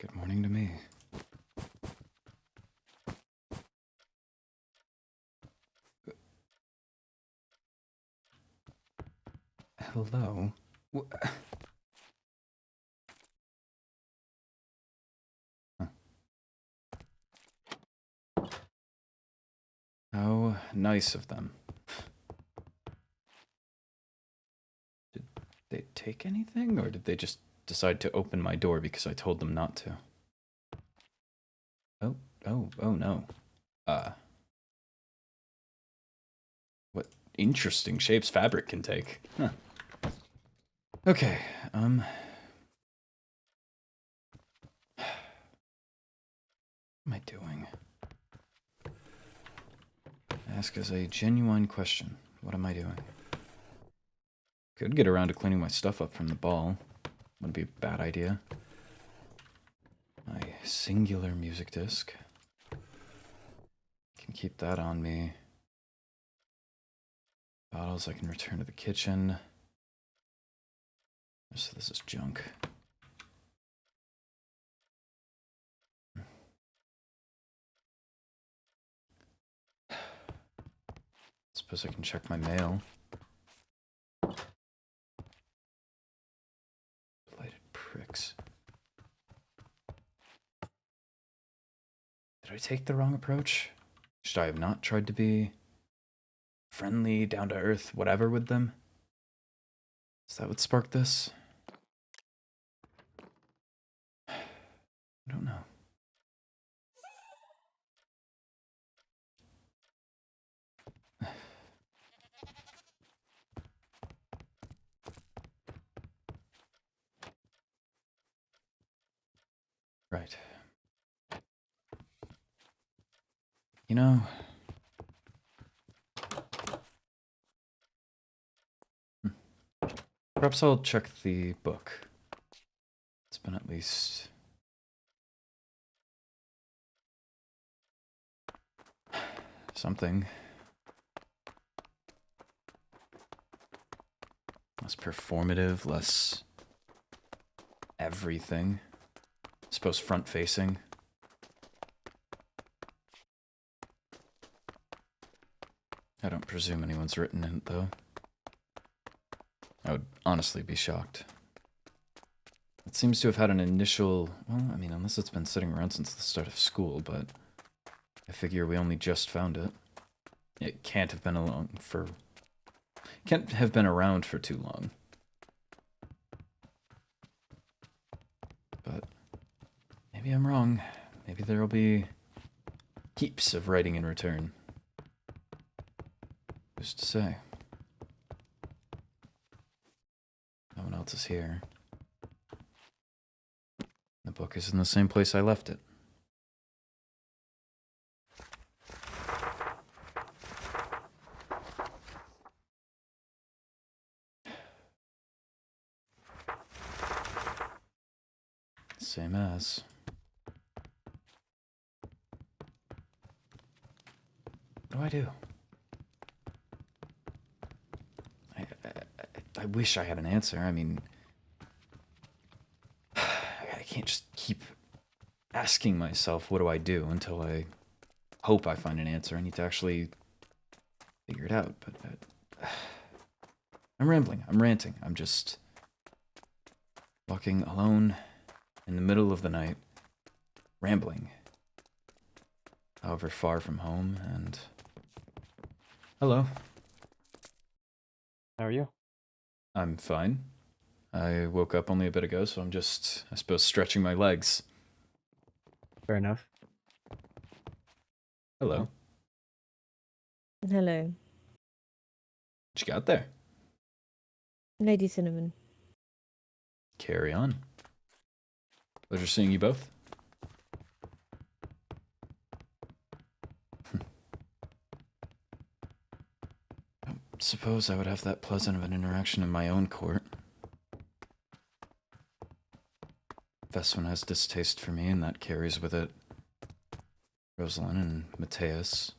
Good morning to me. Hello? Huh. How nice of them. Did they take anything, or did they just decide to open my door because I told them not to? Oh no. What interesting shapes fabric can take. Huh. Okay, what am I doing? Ask as a genuine question. What am I doing? Could get around to cleaning my stuff up from the ball. Wouldn't be a bad idea. My singular music disc. Can keep that on me. Bottles I can return to the kitchen. So this is junk. Suppose I can check my mail. Blighted pricks. Did I take the wrong approach? Should I have not tried to be friendly, down to earth, whatever with them? Is that what sparked this? I don't know. Right. You know, perhaps I'll check the book. It's been at least something. Less performative, less everything. I suppose front-facing. I don't presume anyone's written in it, though. I would honestly be shocked. It seems to have had an initial... Well, I mean, unless it's been sitting around since the start of school, but... I figure we only just found it. It can't have been alone for... Can't have been around for too long. But... maybe I'm wrong. Maybe there'll be... heaps of writing in return. Who's to say? No one else is here. The book is in the same place I left it. Same as. What do I do? I wish I had an answer. I mean, I can't just keep asking myself, what do I do, until I hope I find an answer. I need to actually figure it out, but I'm rambling. I'm ranting. I'm just walking alone in the middle of the night, rambling. However far from home, and... Hello. How are you? I'm fine. I woke up only a bit ago, so I'm just, I suppose, stretching my legs. Fair enough. Hello. Hello. What you got there? Lady Cinnamon. Carry on. Pleasure seeing you both. Suppose I would have that pleasant of an interaction in my own court. Veswin has distaste for me, and that carries with it Rosalind and Mateus.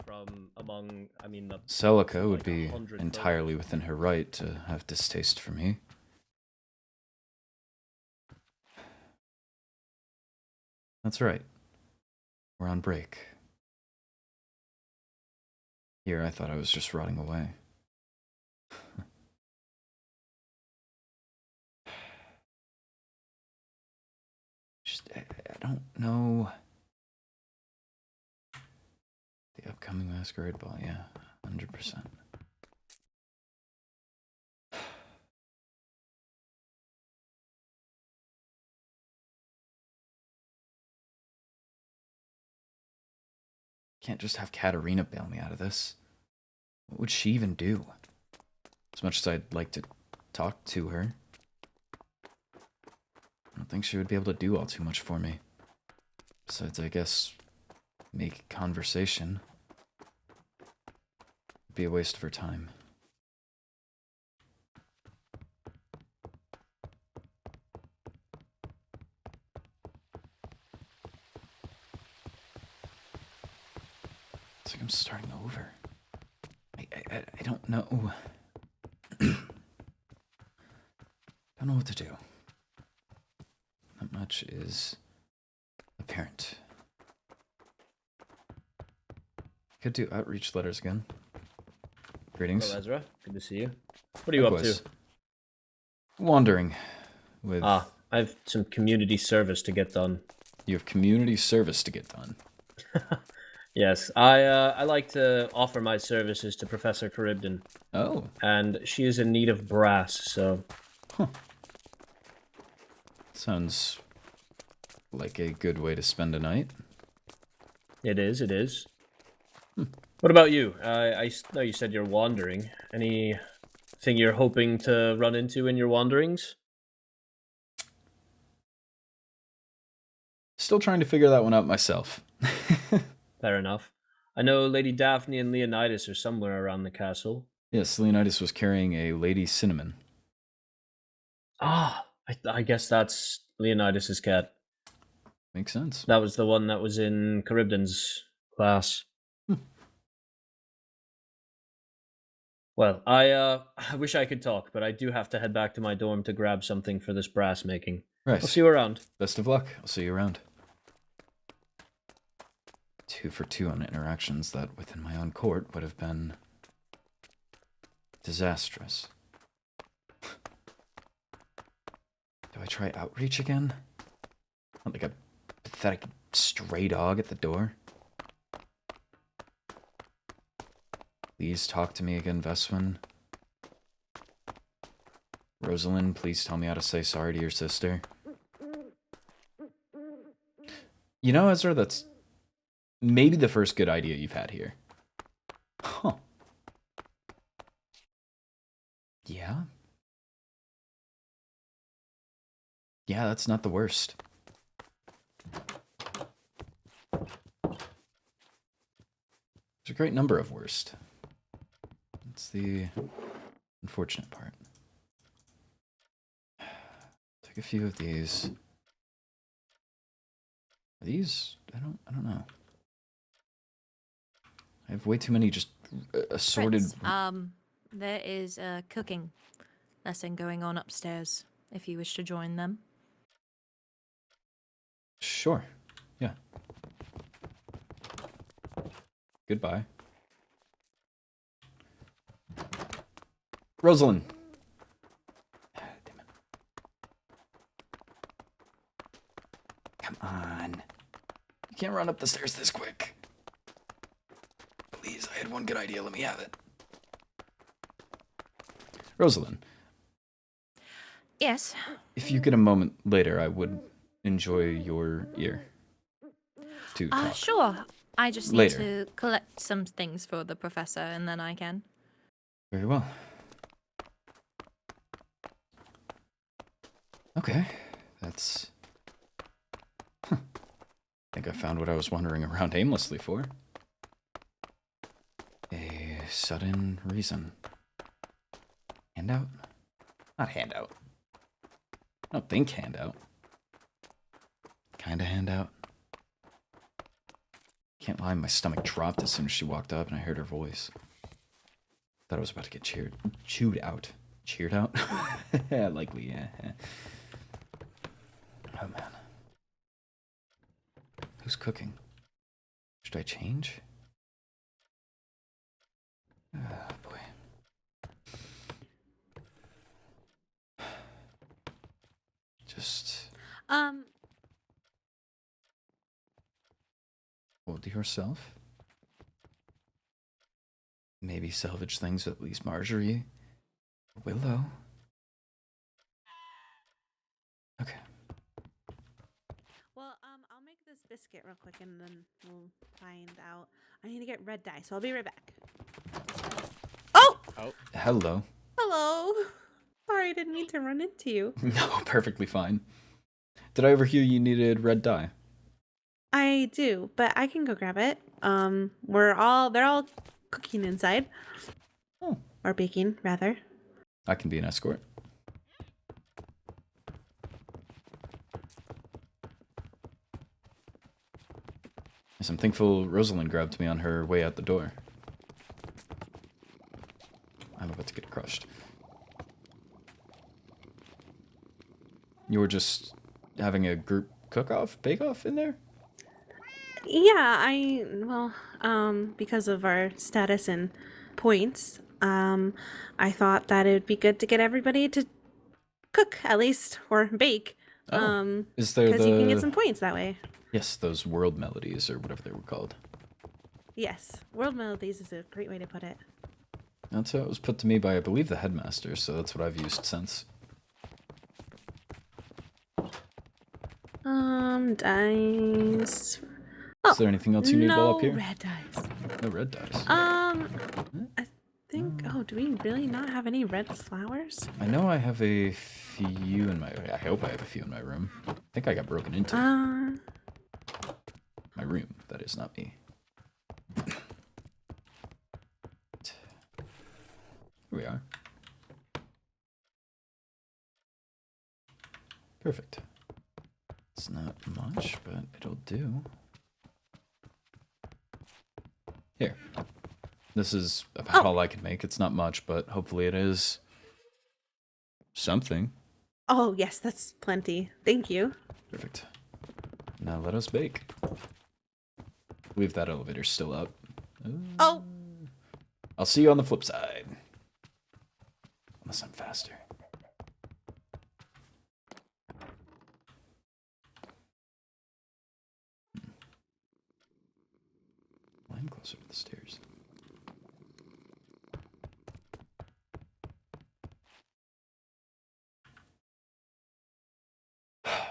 From among, I mean, the Celica would like be 100 entirely voters. within her right to have distaste for me. That's right. We're on break. Here, I thought I was just rotting away. I don't know. The upcoming masquerade ball, yeah, 100%. Can't just have Katarina bail me out of this. What would she even do? As much as I'd like to talk to her, I don't think she would be able to do all too much for me. Besides, I guess, make conversation. It'd be a waste of her time. It's like I'm starting over. I don't know. Don't know what to do. Not much is apparent. Could do outreach letters again. Greetings. Hello, Ezra. Good to see you. What are you up to? Wandering with... I have some community service to get done. You have community service to get done. Yes, I like to offer my services to Professor Charybdin. Oh. And she is in need of brass, so... Huh. Sounds like a good way to spend a night. It is, it is. What about you? I know you said you're wandering. Anything you're hoping to run into in your wanderings? Still trying to figure that one out myself. Fair enough. I know Lady Daphne and Leonidas are somewhere around the castle. Yes, Leonidas was carrying a Lady Cinnamon. Ah, I guess that's Leonidas's cat. Makes sense. That was the one that was in Charybdin's class. Well, I wish I could talk, but I do have to head back to my dorm to grab something for this brass making. Right. I'll see you around. Best of luck. I'll see you around. 2 for 2 on interactions that within my own court would have been disastrous. Do I try outreach again? Not like a pathetic stray dog at the door. Please talk to me again, Veswin. Rosalind, please tell me how to say sorry to your sister. You know, Ezra, that's maybe the first good idea you've had here. Huh. Yeah? Yeah, that's not the worst. There's a great number of worst. That's the unfortunate part. Take a few of these. Are these? I don't know. I have way too many just assorted. Prince, there is a cooking lesson going on upstairs. If you wish to join them. Sure. Yeah. Goodbye. Rosalind. Damn it. Come on. You can't run up the stairs this quick. Please, I had one good idea. Let me have it. Rosalind. Yes. If you get a moment later, I would enjoy your ear. To talk. Sure. I just need Later. to collect some things for the professor, and then I can. Very well. Okay, that's... Huh. I think I found what I was wandering around aimlessly for. A sudden reason. Handout? Not handout. I don't think handout. Kinda handout. Can't lie, my stomach dropped as soon as she walked up and I heard her voice. Thought I was about to get chewed out. Cheered out? Likely, yeah. Oh, man. Who's cooking? Should I change? Oh, boy. Just hold yourself. Maybe salvage things with at least Marjorie. Willow. Okay. Well, I'll make this biscuit real quick and then we'll find out. I need to get red dye, so I'll be right back. Oh! Hello. Hello! Sorry, I didn't mean to run into you. No, perfectly fine. Did I overhear you needed red dye? I do, but I can go grab it. They're all cooking inside. Oh. Or baking, rather. I can be an escort. Yes, I'm thankful Rosalind grabbed me on her way out the door. I'm about to get crushed. You were just having a group cook-off, bake-off in there? Yeah, because of our status and points, I thought that it would be good to get everybody to cook at least or bake. Is there because you can get some points that way. Yes, those world melodies or whatever they were called. Yes, world melodies is a great way to put it. That's how it was put to me by, I believe, the headmaster, so that's what I've used since. Dice. Is there anything else you need while up here? No red dice. No red dice. I think. Oh, do we really not have any red flowers? I know I have a few in my... I hope I have a few in my room. I think I got broken into. My room, that is not me. Here we are. Perfect. It's not much, but it'll do. Here. This is about all I can make. It's not much, but hopefully it is something. Oh, yes, that's plenty. Thank you. Perfect. Now let us bake. I believe that elevator's still up. Oh! I'll see you on the flip side. Unless I'm faster. Well, I'm closer to the stairs.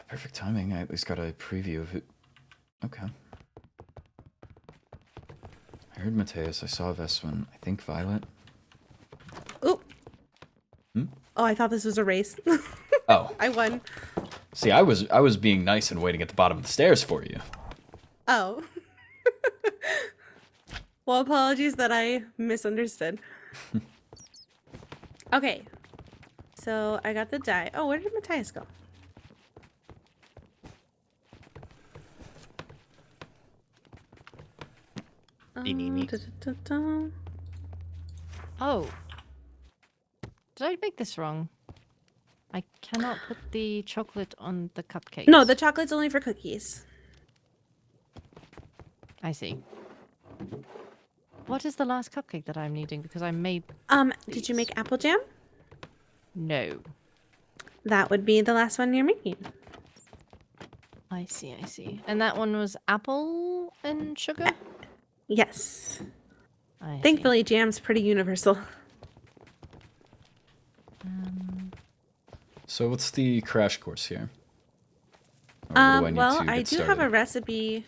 Perfect timing. I at least got a preview of it. Okay. I heard Mateus. I saw Veswin. I think Violet. Ooh. Hmm? Oh, I thought this was a race. Oh. I won. See, I was being nice and waiting at the bottom of the stairs for you. Oh. Well, apologies that I misunderstood. Okay. So I got the die. Oh, where did Matthias go? Da-da-da-da. Oh. Did I make this wrong? I cannot put the chocolate on the cupcakes. No, the chocolate's only for cookies. I see. What is the last cupcake that I'm needing? Because I made... Did you make apple jam? No. That would be the last one you're making. I see, I see. And that one was apple and sugar? Yes. I see. Thankfully, jam's pretty universal. So what's the crash course here? Or what do I need Well, to get I do started? have a recipe.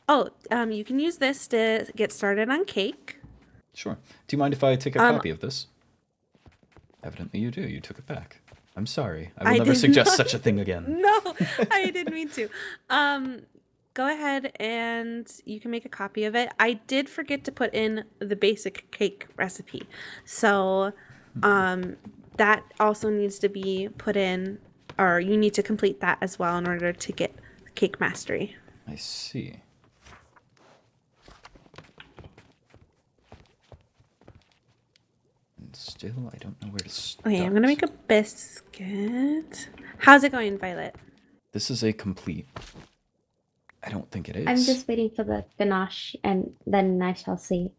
Oh, you can use this to get started on cake. Sure. Do you mind if I take a copy of this? Evidently you do. You took it back. I'm sorry. I will never did suggest not. such a thing again. No, I didn't mean to. Go ahead and you can make a copy of it. I did forget to put in the basic cake recipe. So, that also needs to be put in, or you need to complete that as well in order to get cake mastery. I see. And still, I don't know where to start. Okay, I'm gonna make a biscuit. How's it going, Violet? This is a complete. I don't think it is. I'm just waiting for the ganache, and then I shall see.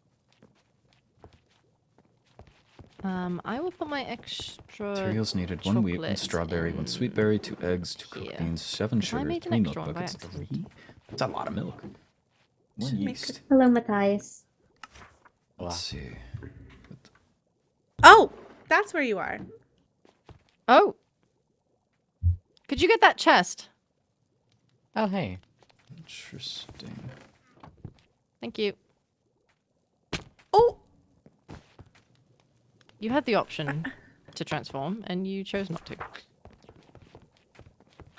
I will put my extra Materials needed: 1 wheat, 1 chocolate strawberry, 1 in sweet berry, 2 eggs, 2 cooked here. beans, 7 'Cause I sugar, made an 3 milk extra one by buckets, accident. 3. That's a lot of milk. 1 Should make yeast. Hello, Matthias. Let's see. Oh, that's where you are. Oh! Could you get that chest? Oh, hey. Interesting. Thank you. Oh, You had the option to transform, and you chose not to.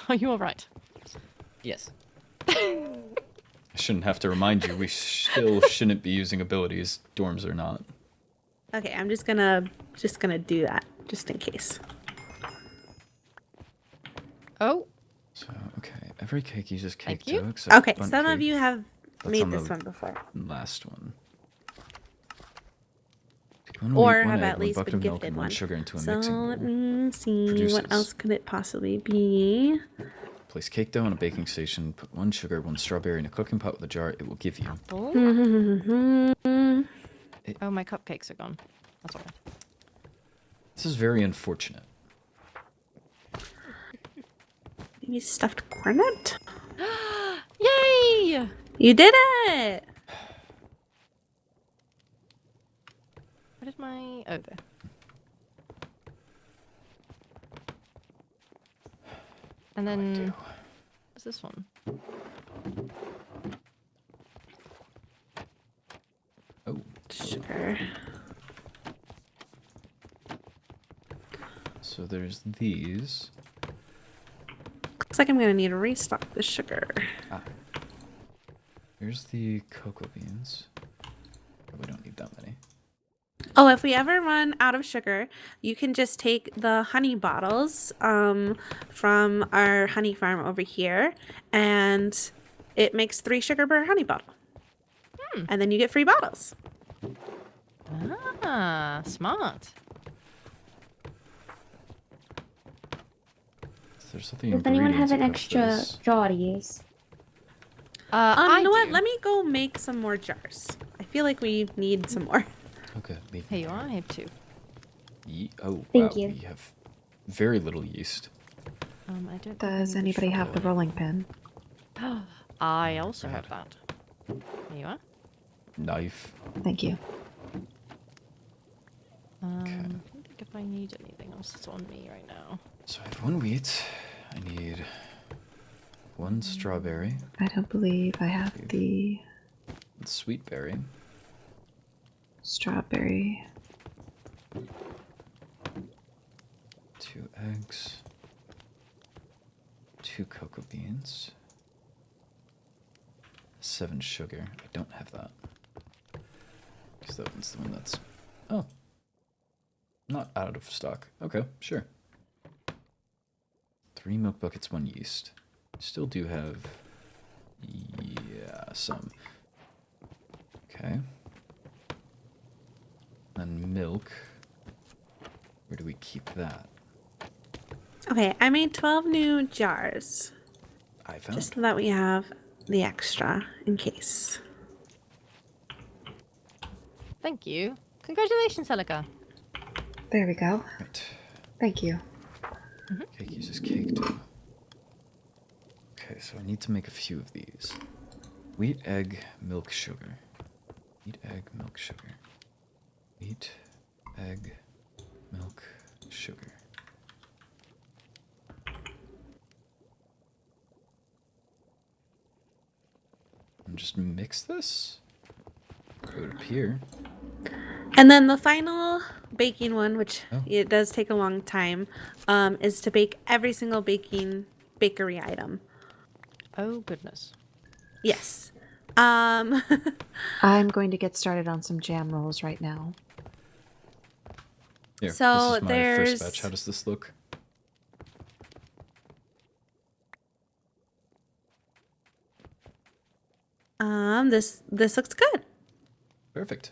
Are you alright? Yes. I shouldn't have to remind you, we still shouldn't be using abilities. Dorms are not. okay. I'm just gonna do that just in case. Oh! So, okay. Every cake uses cake Thank you. dough except Okay, bundt some of cake. you have That's made on this the one before, last one. 1 or wheat, 1 have egg, at 1 least bucket been of milk, gifted and 1 one. sugar into a So mixing let bowl. me see Produces. what else could it possibly be. Place cake dough on a baking station. Put 1 sugar, 1 strawberry in a cooking pot with a jar. It will give you. Apple? Hmm. Oh, my cupcakes are gone. That's all. This is very unfortunate. Maybe stuffed cornet. Yay! You did it. What is my... Oh, there. And I then... do. What's this one? Oh, Sugar. so there's these. Looks like I'm gonna need to restock the sugar. Ah. Here's the cocoa beans. Probably don't need that many. Oh, if we ever run out of sugar, you can just take the honey bottles from our honey farm over here, and it makes 3 sugar per honey bottle. And then you get free bottles. Ah, smart. There's something. Does anyone have an ingredients extra across this. jar to use? I You know what? do. Let me go make some more jars. I feel like we need some more. Okay, leave Here me you are, I have 2. Oh, Thank wow, you. we have very little yeast. I don't think Does I need the anybody have the chocolate. rolling pin? I also Bad. have that. Here you are. Knife. Thank you. I don't think if I need anything else that's on me right now. So I have 1 wheat. I need 1 strawberry, I don't believe I have the 1 sweet berry, strawberry. 2 eggs, 2 cocoa beans, 7 sugar. I don't have that. Because that one's the one that's... Oh. Not out of stock. Okay, sure. 3 milk buckets, 1 yeast. Still do have... Yeah, some. Okay. And milk. Where do we keep that? Okay, I made 12 new jars. I found. Just so that we have the extra in case. Thank you. Congratulations, Helica. There we go. Right. Thank you. Cake uses cake dough. Okay, so I need to make a few of these. Wheat, egg, milk, sugar. Wheat, egg, milk, sugar. Wheat, egg, milk, sugar. And just mix this? It would appear. And then the final baking one, which Oh. it does take a long time, is to bake every single bakery item. Oh, goodness. Yes. I'm going to get started on some jam rolls right now. Here, So this is my there's- first batch. How does this look? This looks good. Perfect.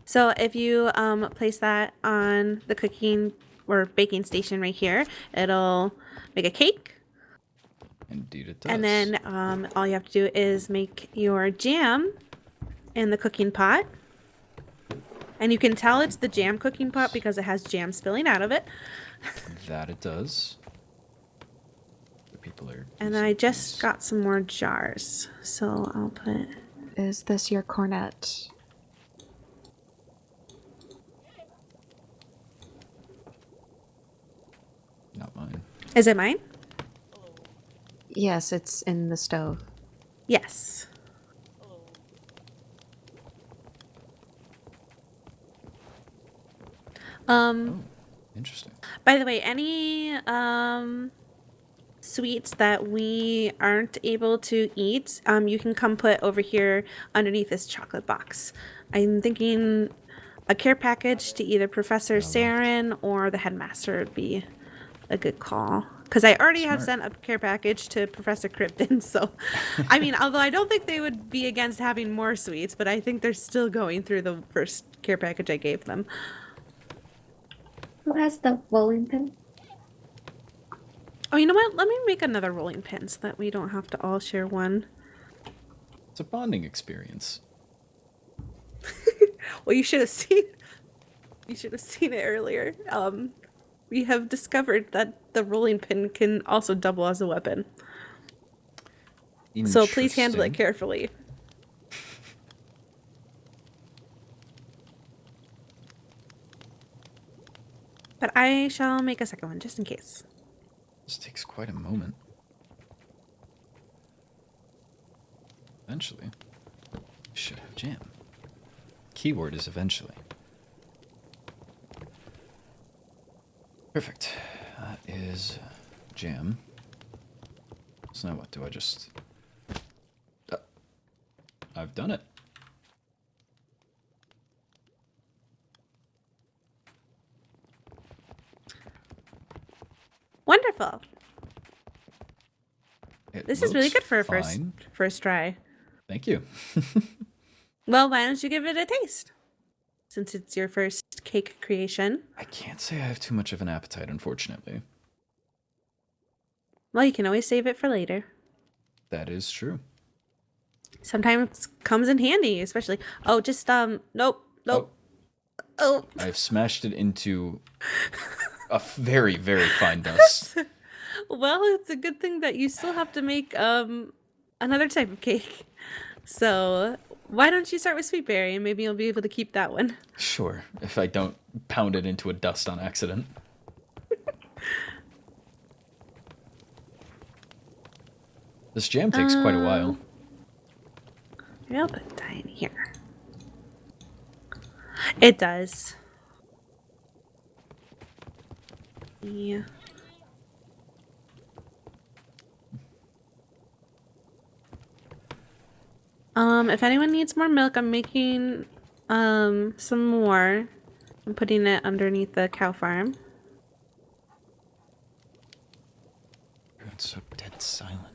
So if you place that on the cooking or baking station right here. It'll make a cake. Indeed it does. And then all you have to do is make your jam in the cooking pot. And you can tell it's the jam cooking pot because it has jam spilling out of it. That it does. The people are. And then I just got some more jars. So I'll put... Is this your cornet? Not mine. Is it mine? Yes, it's in the stove. Yes. Oh, interesting. By the way, any sweets that we aren't able to eat, you can come put over here underneath this chocolate box. I'm thinking a care package to either Professor Saren or the headmaster would be a good call. Because I already have sent a care package to Professor Krypton, so... I mean, although I don't think they would be against having more sweets, but I think they're still going through the first care package I gave them. Who has the bowling pin? Oh, you know what? Let me make another rolling pin so that we don't have to all share one. It's a bonding experience. Well, you should have seen... You should have seen it earlier. We have discovered that the rolling pin can also double as a weapon. So please handle it Interesting. carefully. But I shall make a second one just in case. This takes quite a moment. Eventually, we should have jam. Keyword is eventually. Perfect. That is jam. So now what? Do I just... I've done it. Wonderful. It This is really looks good for a fine. first try. Thank you. Well, why don't you give it a taste? Since it's your first cake creation. I can't say I have too much of an appetite, unfortunately. Well, you can always save it for later. That is true. Sometimes comes in handy, especially... Oh, just, nope. Oh. I've smashed it into a very, very fine dust. Well, it's a good thing that you still have to make, another type of cake. So, why don't you start with sweet berry, and maybe you'll be able to keep that one. Sure, if I don't pound it into a dust on accident. This jam takes quite a while. Maybe I'll put dye in here. It does. Yeah. If anyone needs more milk, I'm making some more. I'm putting it underneath the cow farm. It's so dead silent.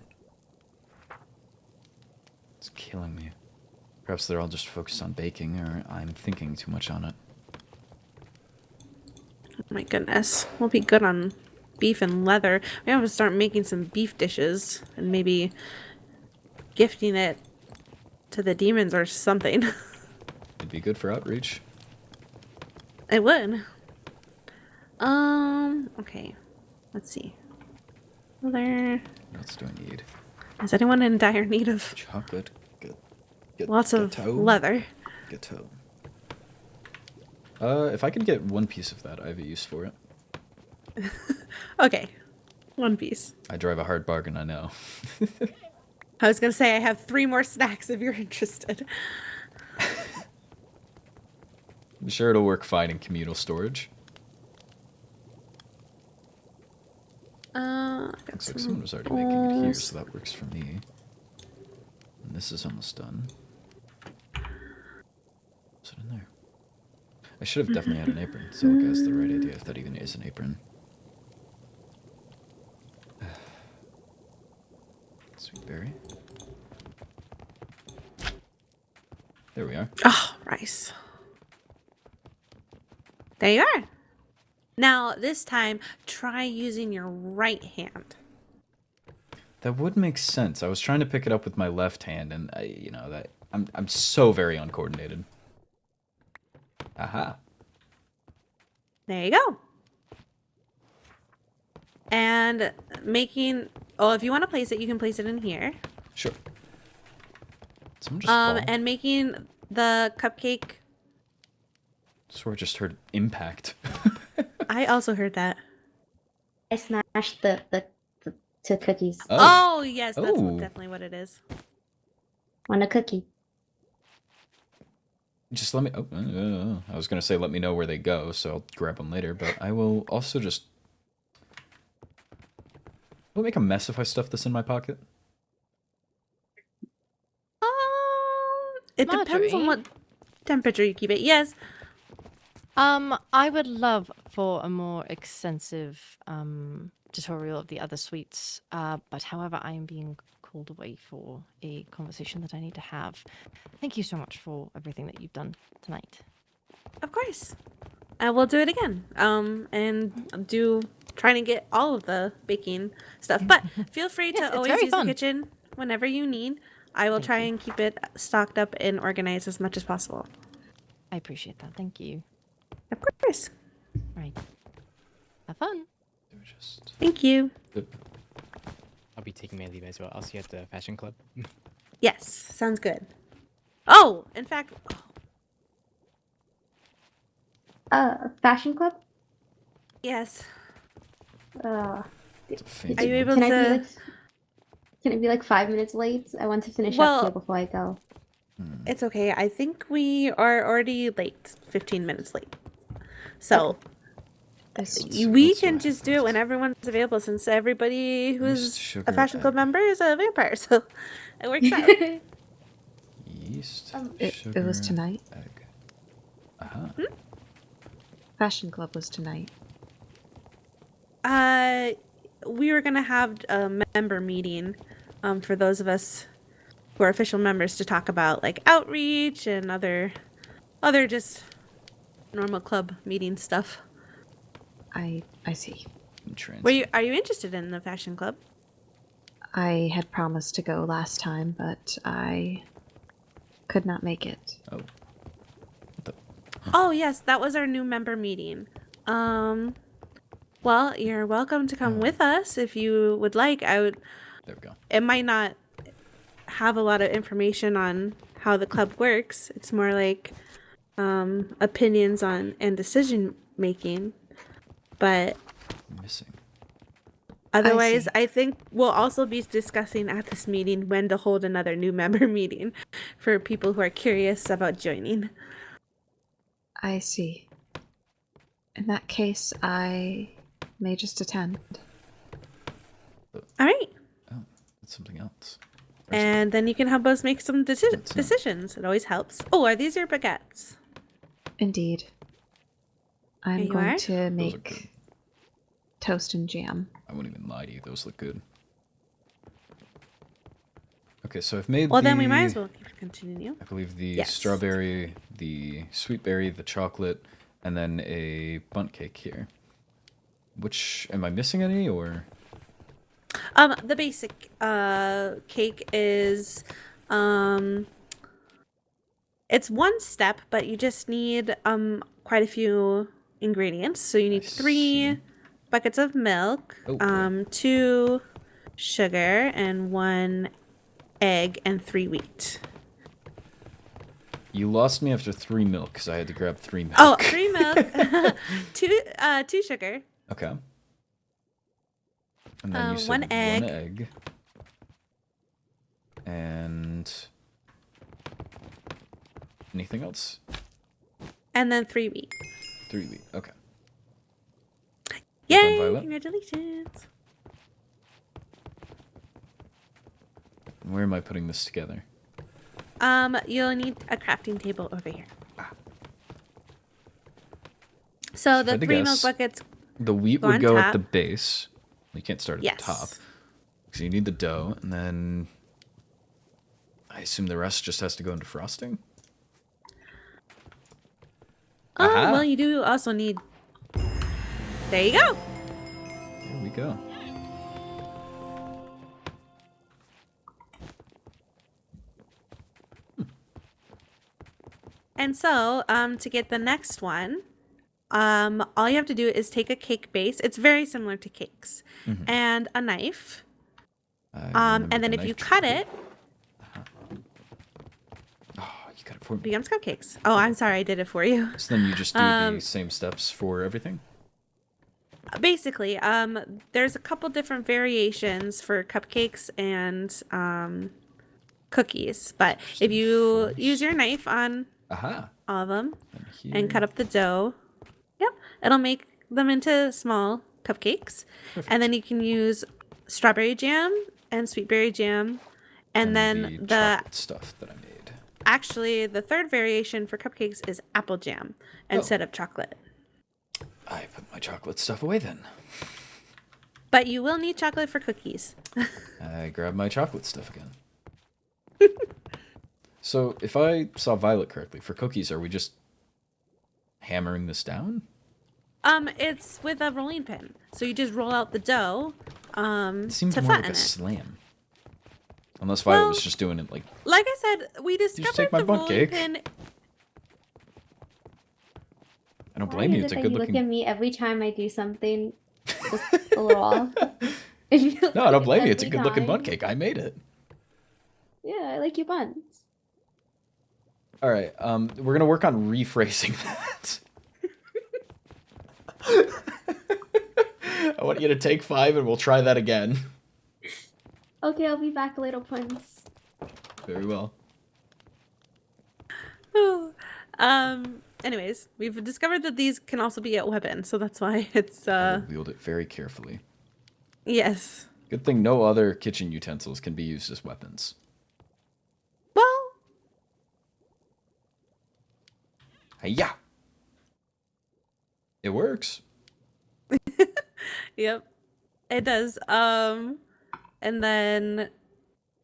It's killing me. Perhaps they're all just focused on baking, or I'm thinking too much on it. Oh my goodness. We'll be good on beef and leather. We have to start making some beef dishes and maybe gifting it to the demons or something. It'd be good for outreach. It would. Okay. Let's see. Leather. What else do I need? Is anyone in dire need of Chocolate. lots of Gâteau. leather? Gâteau. If I could get one piece of that, I have a use for it. Okay. One piece. I drive a hard bargain, I know. I was gonna say I have 3 more snacks if you're interested. I'm sure it'll work fine in communal storage. Got Looks like some someone was already making it here, bowls. so that works for me. And this is almost done. What's it in there? I should have definitely had an apron. Celica has the right idea if that even is an apron. Sweet berry. There we are. Oh, rice. There you are. Now, this time, try using your right hand. That would make sense. I was trying to pick it up with my left hand, and I'm so very uncoordinated. Aha. There you go. And if you want to place it, you can place it in here. Sure. Someone just fall? And making the cupcake. Swear I just heard impact. I also heard that. I smashed the two cookies. Oh, yes, that's Oh. definitely what it is. On a cookie. Just let me... Oh, I was going to say let me know where they go, so I'll grab them later, but I will also just... Will it make a mess if I stuff this in my pocket? It depends on Marjorie? what temperature you keep it. Yes. I would love for a more extensive tutorial of the other sweets, but however, I am being called away for a conversation that I need to have. Thank you so much for everything that you've done tonight. Of course. We'll do it again. And trying to get all of the baking stuff. But feel free Yes, to it's always very use fun. the kitchen whenever you need. I will try and keep it stocked up and organized as much as possible. I appreciate that. Thank you. Of course. Right. Have fun. Just... Thank you. I'll be taking my leave as well. I'll see you at the fashion club. Yes, sounds good. Oh, in fact, Fashion club? yes. It's a fancy Are you one. able Can I be like 5 minutes late? I want to finish Well- up here before I go. It's okay. I think we are already late, 15 minutes late. So we can just do it when everyone's available, since everybody who's sugar, a fashion club egg. member is a vampire. So it works out. Yeast, It was sugar, tonight. egg. Aha. Fashion club was tonight. We were gonna have a member meeting, for those of us who are official members, to talk about like outreach and other just normal club meeting stuff. I see. Are you interested in the fashion club? I had promised to go last time, but I could not make it. Oh. Oh yes, that was our new member meeting. Well, you're welcome to come with us if you would like. There we go. It might not have a lot of information on how the club works. It's more like opinions on and decision making. But Missing. otherwise, see. I think we'll also be discussing at this meeting when to hold another new member meeting for people who are curious about joining. I see. In that case, I may just attend. All right. Oh, that's something else. And then you can help us make some That's not- decisions. It always helps. Oh, are these your baguettes? Indeed. I'm you going are? to Those are make good. toast and jam. I wouldn't even lie to you. Those look good. Okay, so I've made Well, then we might as well continue. I believe the Yes. strawberry, the sweet berry, the chocolate, and then a bundt cake here. Which, am I missing any, or? The basic cake is it's one step, but you just need quite a few ingredients. So you need I 3 see. buckets of milk, Oh, boy. 2 sugar, and 1 egg, and 3 wheat. You lost me after 3 milk, because I had to grab 3 milk. Oh, 3 milk, 2 sugar, Okay. And then you said 1 1 egg. egg. And... anything else? and then 3 wheat. 3 wheat. Okay. Yay! Violet? Congratulations. Where am I putting this together? You'll need a crafting table over here. So if I the had to 3 milk guess, buckets. The wheat Go would on go top. at the base. You can't start at the top. Yes. So you need the dough, and then... I assume the rest just has to go into frosting? Oh, Aha. well, you do also need There you go. Here we go. And so, to get the next one, all you have to do is take a cake base. It's very similar to cakes, and a knife. I remember And then the if you knife cut trick. it, Oh, you cut it for me. becomes cupcakes. Oh, I'm sorry, I did it for you. So then you just do the same steps for everything? Basically, there's a couple different variations for cupcakes and cookies. But if you use your knife on Aha. all of them And and cut up the dough, yep, it'll make them into small cupcakes. Perfect. And then you can use strawberry jam and sweet berry jam, and then the the chocolate stuff that I made. actually the third variation for cupcakes is apple jam instead of chocolate. I put my chocolate stuff away then. But you will need chocolate for cookies. I grab my chocolate stuff again. So, if I saw Violet correctly, for cookies, are we just hammering this down? It's with a rolling pin. So you just roll out the dough It seems to more like flatten a it. slam. Unless Violet Well, was just doing it like, Like I said, we just discovered take my the butt rolling cake? pin. I don't Why blame you. is It's it a that good you look looking. at me every time I do something just a little off? It feels No, I like don't blame you. It's a every good looking time. butt cake. I made it. Yeah, I like your buns. All right. We're gonna work on rephrasing that. I want you to take 5, and we'll try that again. Okay, I'll be back later, Prince. Very well. Anyways, we've discovered that these can also be a weapon, so that's why it's I will wield it very carefully. yes. Good thing no other kitchen utensils can be used as weapons. Well, Hiya! It works. yep. It does. And then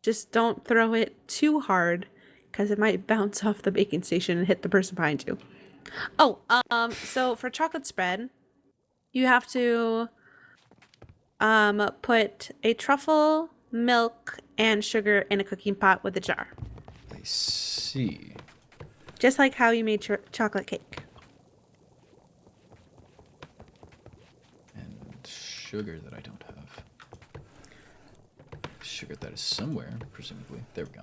just don't throw it too hard because it might bounce off the baking station and hit the person behind you. Oh, so for chocolate spread, you have to put a truffle, milk, and sugar in a cooking pot with a jar. I see. Just like how you made chocolate cake. And sugar that I don't have. Sugar that is somewhere, presumably. There we go.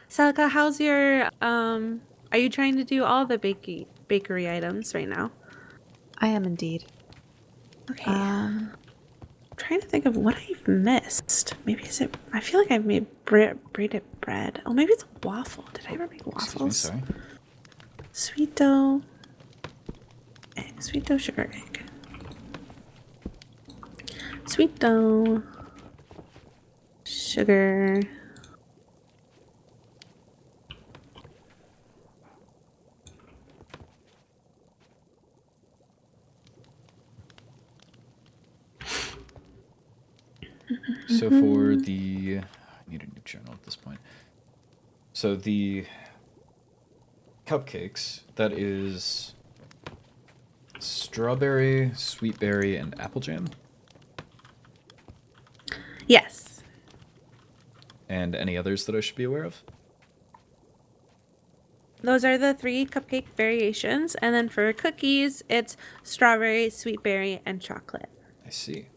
Salika, how's your are you trying to do all the bakery items right now? I am indeed. Okay. I'm trying to think of what I've missed. Maybe is it I feel like I've made braided bread. Oh, maybe it's a waffle. Did I ever make Excuse me, waffles? sorry. Sweet dough. Egg. Sweet dough sugar egg. Sweet dough. Sugar. So for the... I need a new journal at this point. So the cupcakes, that is strawberry, sweet berry, and apple jam? Yes. And any others that I should be aware of? Those are the 3 cupcake variations. And then for cookies, it's strawberry, sweet berry, and chocolate. I see.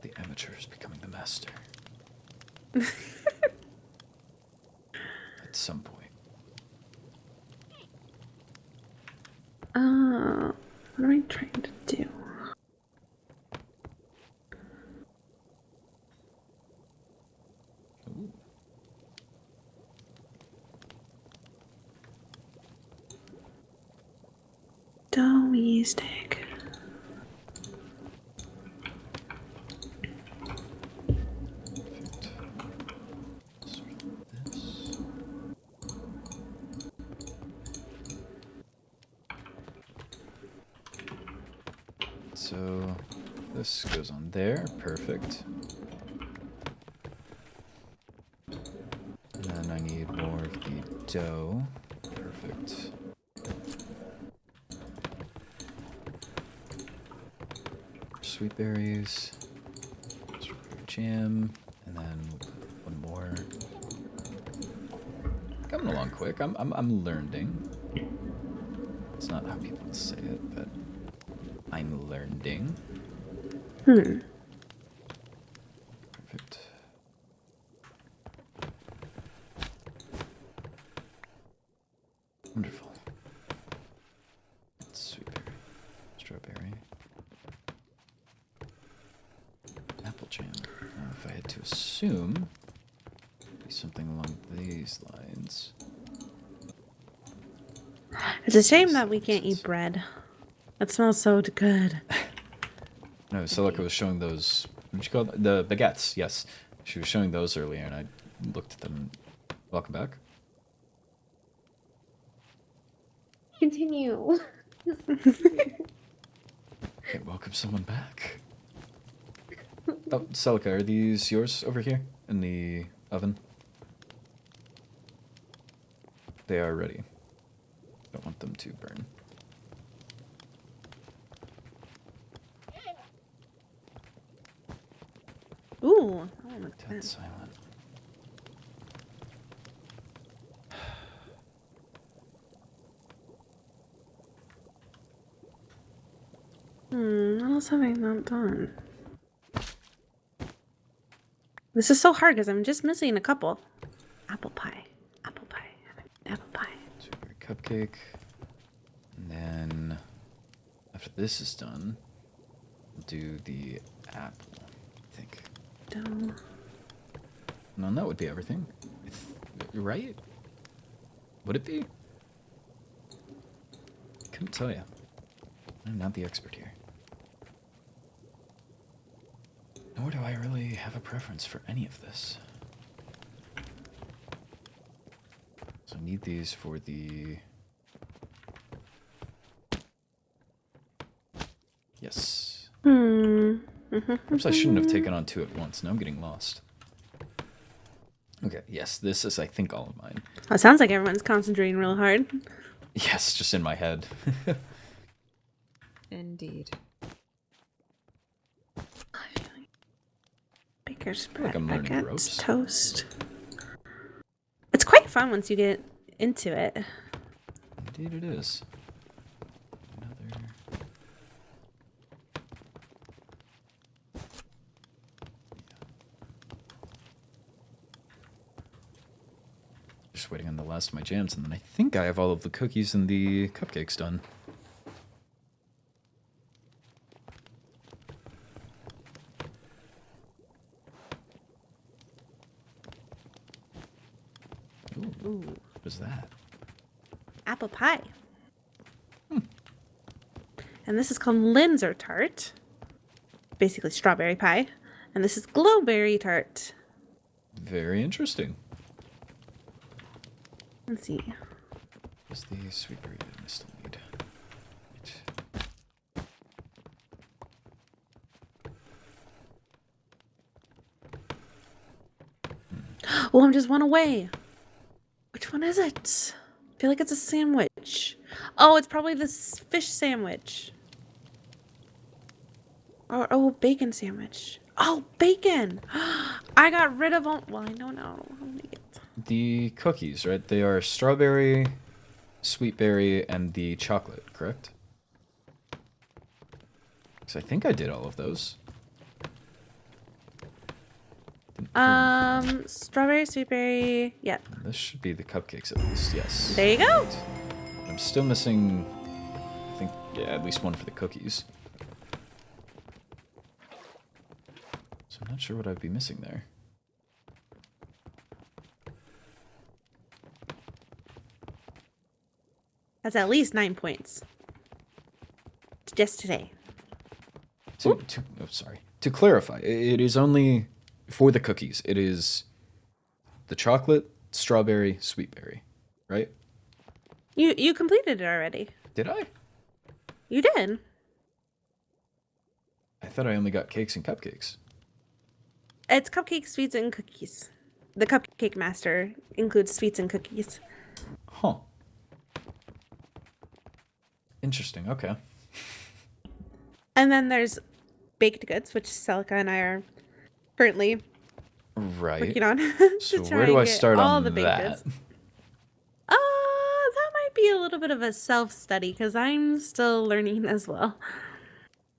The amateur is becoming the master. At some point. What am I trying to do? Ooh. Doughy stick. This. So this goes on there. Perfect. need more of the dough. Perfect. Sweet berries. Strawberry jam. And then we'll put one more. Coming along quick. I'm learning. It's not how people say it, but I'm learning. Perfect. Wonderful. Sweet berry. Strawberry. Apple jam. Now, if I had to assume, it'd be something along these lines. It's a shame that we can't eat bread. That smells so good. No, Celica was showing those. What you call it? The baguettes? Yes, she was showing those earlier, and I looked at them. Welcome back. Continue. Can't welcome someone back. Oh, Celica, are these yours over here in the oven? They are ready. Don't want them to burn. Ooh. Oh, look at Dead that. silent. What else have I not done? This is so hard because I'm just missing a couple. Apple pie. Apple pie. Apple pie. Strawberry cupcake. And then after this is done, we'll do the apple, I think. Dough. No, that would be everything. Right? Would it be? Couldn't tell you. I'm not the expert here. Nor do I really have a preference for any of this. So I need these for the... Yes. Perhaps I shouldn't have taken on two at once. Now I'm getting lost. Okay, yes, this is, I think, all of mine. It sounds like everyone's concentrating real hard. Yes, just in my head. Indeed. Baker's like bread, I'm learning baguettes, ropes. toast. It's quite fun once you get into it. Indeed it is. Another... Just waiting on the last of my jams, and then I think I have all of the cookies and the cupcakes done. Ooh, what is that? Apple pie. And this is called Linzer tart. Basically strawberry pie. And this is glowberry tart. Very interesting. Let's see. What's the sweet berry that I still need? Right. Oh, I'm just one away. Which one is it? I feel like it's a sandwich. Oh, it's probably this fish sandwich. Or, oh, bacon sandwich. Oh, bacon! I got rid of all... Well, I don't know. I'll make it. The cookies, right? They are strawberry, sweet berry, and the chocolate, correct? Because I think I did all of those. Strawberry, sweet berry. Yep. This should be the cupcakes at least, yes. There you go. Right. I'm still missing, I think, yeah, at least one for the cookies. So I'm not sure what I'd be missing there. That's at least 9 points. Just today. Oh, sorry. To clarify, it is only for the cookies. It is the chocolate, strawberry, sweet berry, right? You completed it already. Did I? You did. I thought I only got cakes and cupcakes. It's cupcakes, sweets, and cookies. the cupcake master includes sweets and cookies. Huh. Interesting. Okay. And then there's baked goods, which Celica and I are currently Right. working on. to So try where do and I get start all on the baked that? goods. That might be a little bit of a self-study because I'm still learning as well.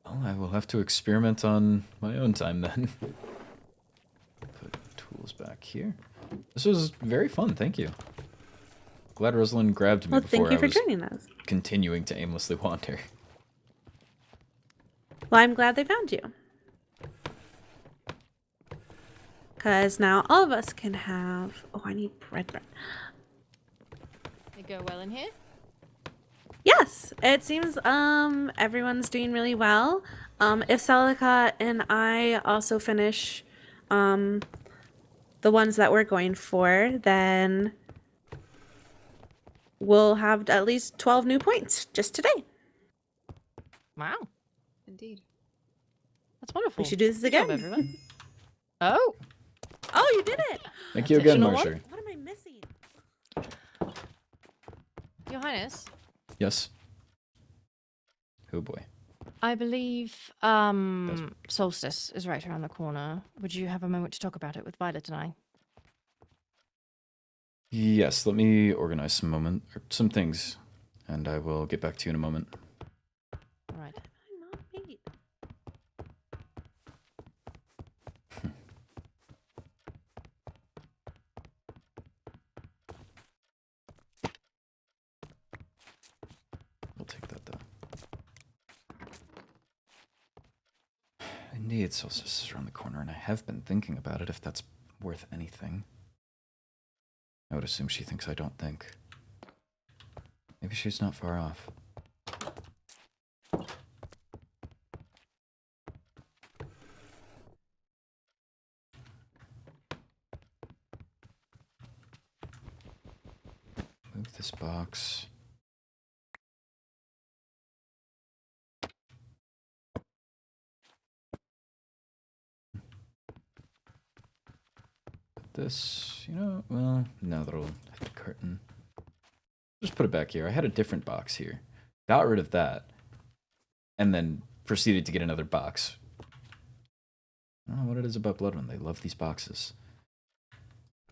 Well, I will have to experiment on my own time then. Put tools back here. This was very fun, thank you. Glad Rosalind grabbed me Well, before thank you I for was joining us. continuing to aimlessly wander. Well, I'm glad they found you. Because now all of us can have... Oh, I need bread. They go well in here. Yes, it seems everyone's doing really well. If Celica and I also finish the ones that we're going for, then we'll have at least 12 new points just today. Wow, Indeed. that's wonderful. We should do this Good job, again. everyone. Oh, Oh, you did it! Thank you again, Additional one? Marsha. What am I missing? Your Highness, Yes. Oh boy. I believe Solstice is right around the corner. Would you have a moment to talk about it with Violet and I? Yes, let me organize some things, and I will get back to you in a moment. All right. I'm not made. We'll take that though. Indeed, Solstice is around the corner, and I have been thinking about it if that's worth anything. I would assume she thinks I don't think. Maybe she's not far off. Move this box. Put this, well, no, that'll hit the curtain. Just put it back here. I had a different box here. Got rid of that. And then proceeded to get another box. I don't know what it is about Bloodrun. They love these boxes.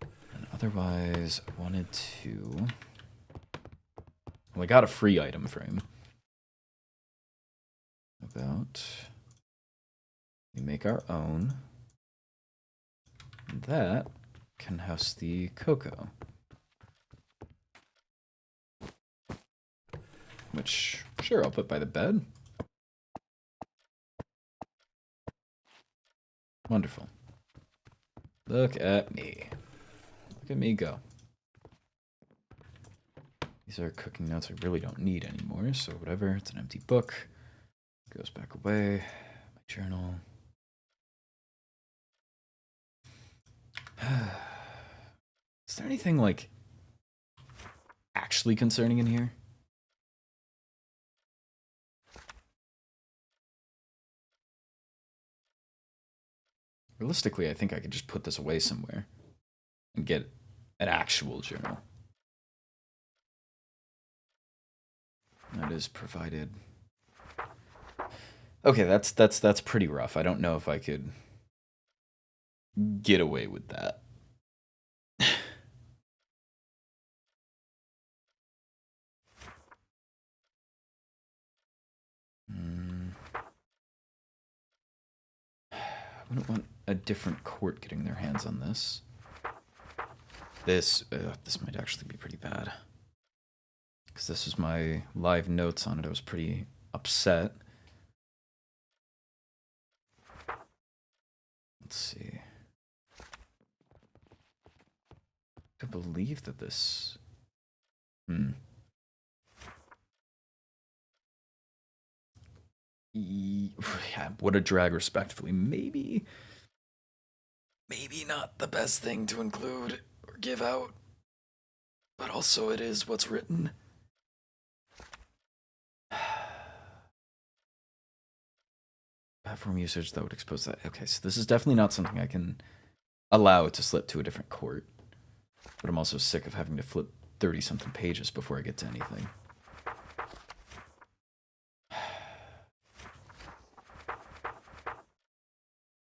And otherwise, I wanted to... Well, I got a free item frame. We make our own. And that can house the cocoa. Which, sure, I'll put by the bed. Wonderful. Look at me. Look at me go. These are cooking notes I really don't need anymore, so whatever. It's an empty book. Goes back away. My journal. Is there anything, like, actually concerning in here? Realistically, I think I could just put this away somewhere and get an actual journal. That is provided. Okay, that's pretty rough. I don't know if I could get away with that. I wouldn't want a different court getting their hands on this. This might actually be pretty bad. Because this was my live notes on it. I was pretty upset. Let's see. I believe that this... Yeah, what a drag, respectfully. Maybe not the best thing to include or give out, but also it is what's written. Platform usage that would expose that. Okay, so this is definitely not something I can allow it to slip to a different court. But I'm also sick of having to flip 30-something pages before I get to anything.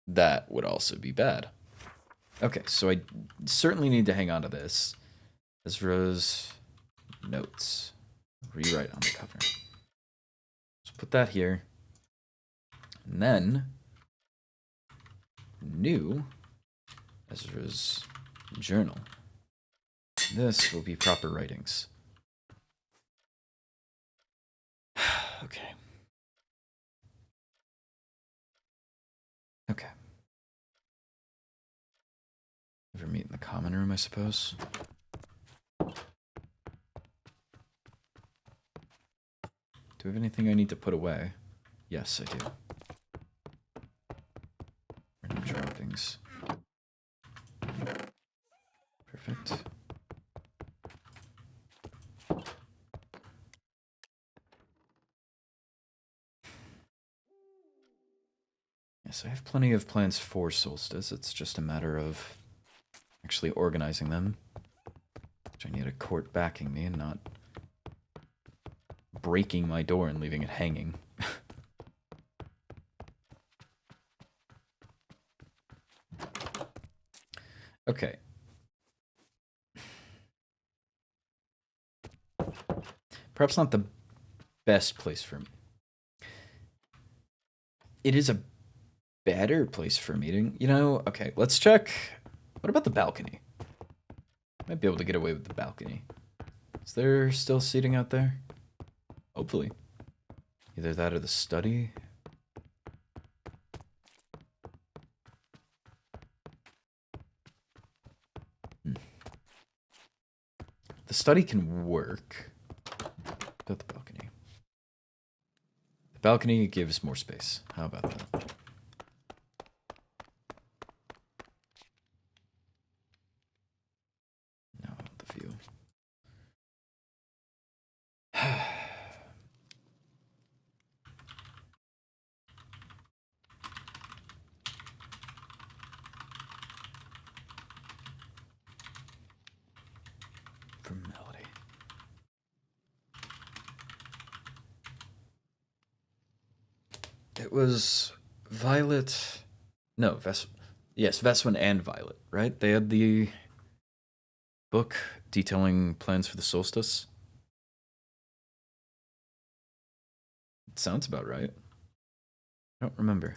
That would also be bad. Okay, so I certainly need to hang on to this. Ezra's notes. Rewrite on the cover. Let's put that here. And then, new Ezra's journal. This will be proper writings. Okay. Okay. Ever meet in the common room, I suppose? Do we have anything I need to put away? Yes, I do. Random droppings. Perfect. Yes, I have plenty of plans for Solstice. It's just a matter of actually organizing them. Which I need a court backing me and not breaking my door and leaving it hanging. Okay. Perhaps not the best place for me. It is a better place for a meeting. You know, okay, let's check. What about the balcony? Might be able to get away with the balcony. Is there still seating out there? Hopefully. Either that or the study. The study can work. Without the balcony. The balcony gives more space. How about that? No, the view. From Melody. It was Violet. No, yes, Veswin and Violet, right? They had the book detailing plans for the solstice. It sounds about right. I don't remember.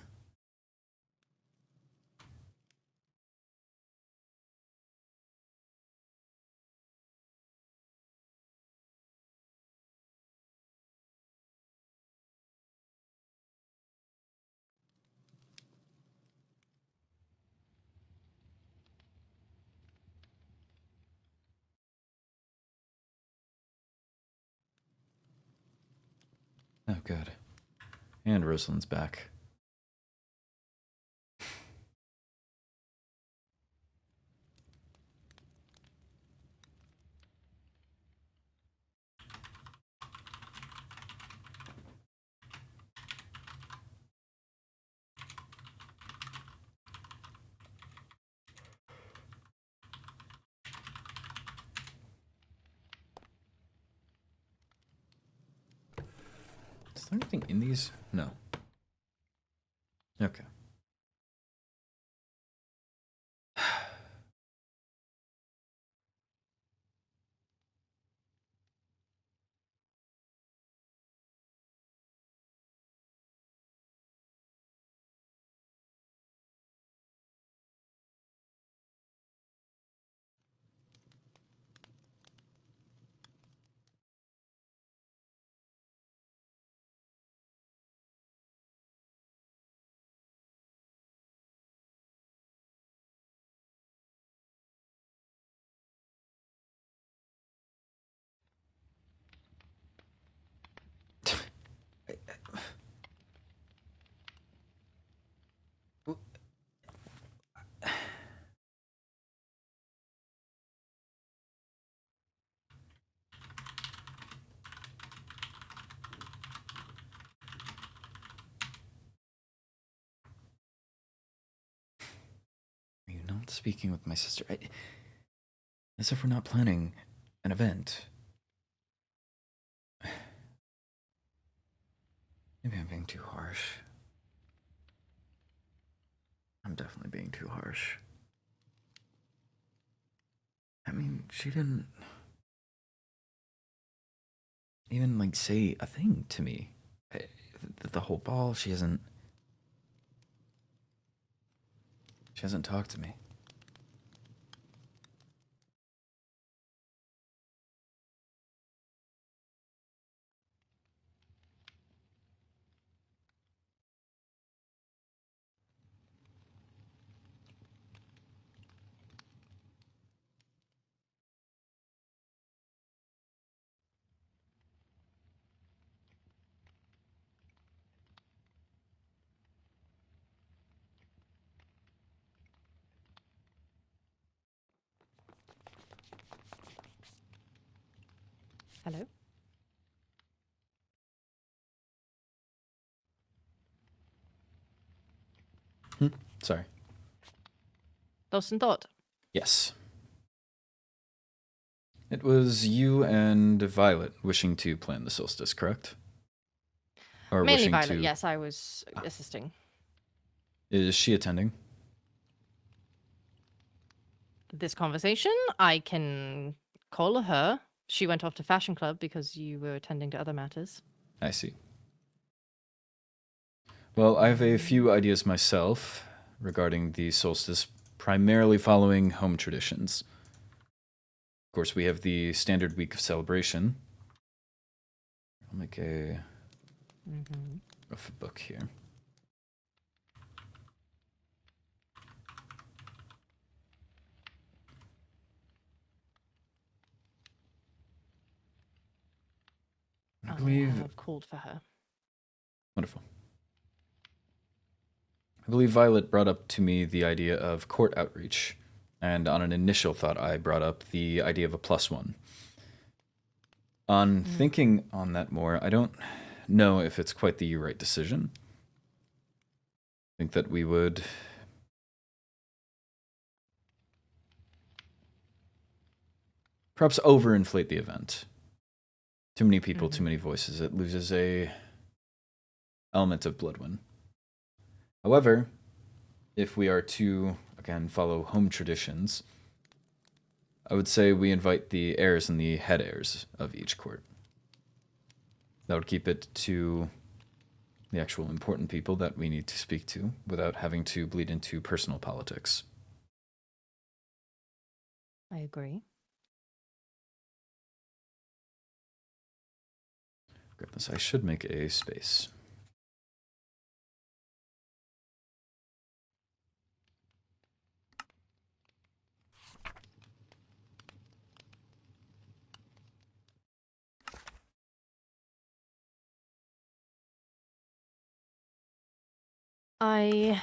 Oh, good. And Rosalind's back. Is there anything in these? No. Okay. speaking with my sister. As if we're not planning an event. Maybe I'm being too harsh. I'm definitely being too harsh. I mean, she didn't even, like, say a thing to me. The whole ball, she hasn't talked to me. Hello? Sorry. Lost in thought. Yes. It was you and Violet wishing to plan the solstice, correct? Or Mainly wishing Violet, to... yes, I was assisting. Is she attending? This conversation, I can call her. She went off to Fashion Club because you were attending to other matters. I see. Well, I have a few ideas myself regarding the solstice, primarily following home traditions. Of course, we have the standard week of celebration. I'll make a rough book here. I believe... have called for her. Wonderful. I believe Violet brought up to me the idea of court outreach, and on an initial thought, I brought up the idea of a +1. On thinking on that more, I don't know if it's quite the right decision. I think that we would perhaps overinflate the event. Too many people, too many voices. It loses a element of Bloodwind. However, if we are to, again, follow home traditions, I would say we invite the heirs and the head heirs of each court. That would keep it to the actual important people that we need to speak to without having to bleed into personal politics. I agree. Grab this. I should make a space. I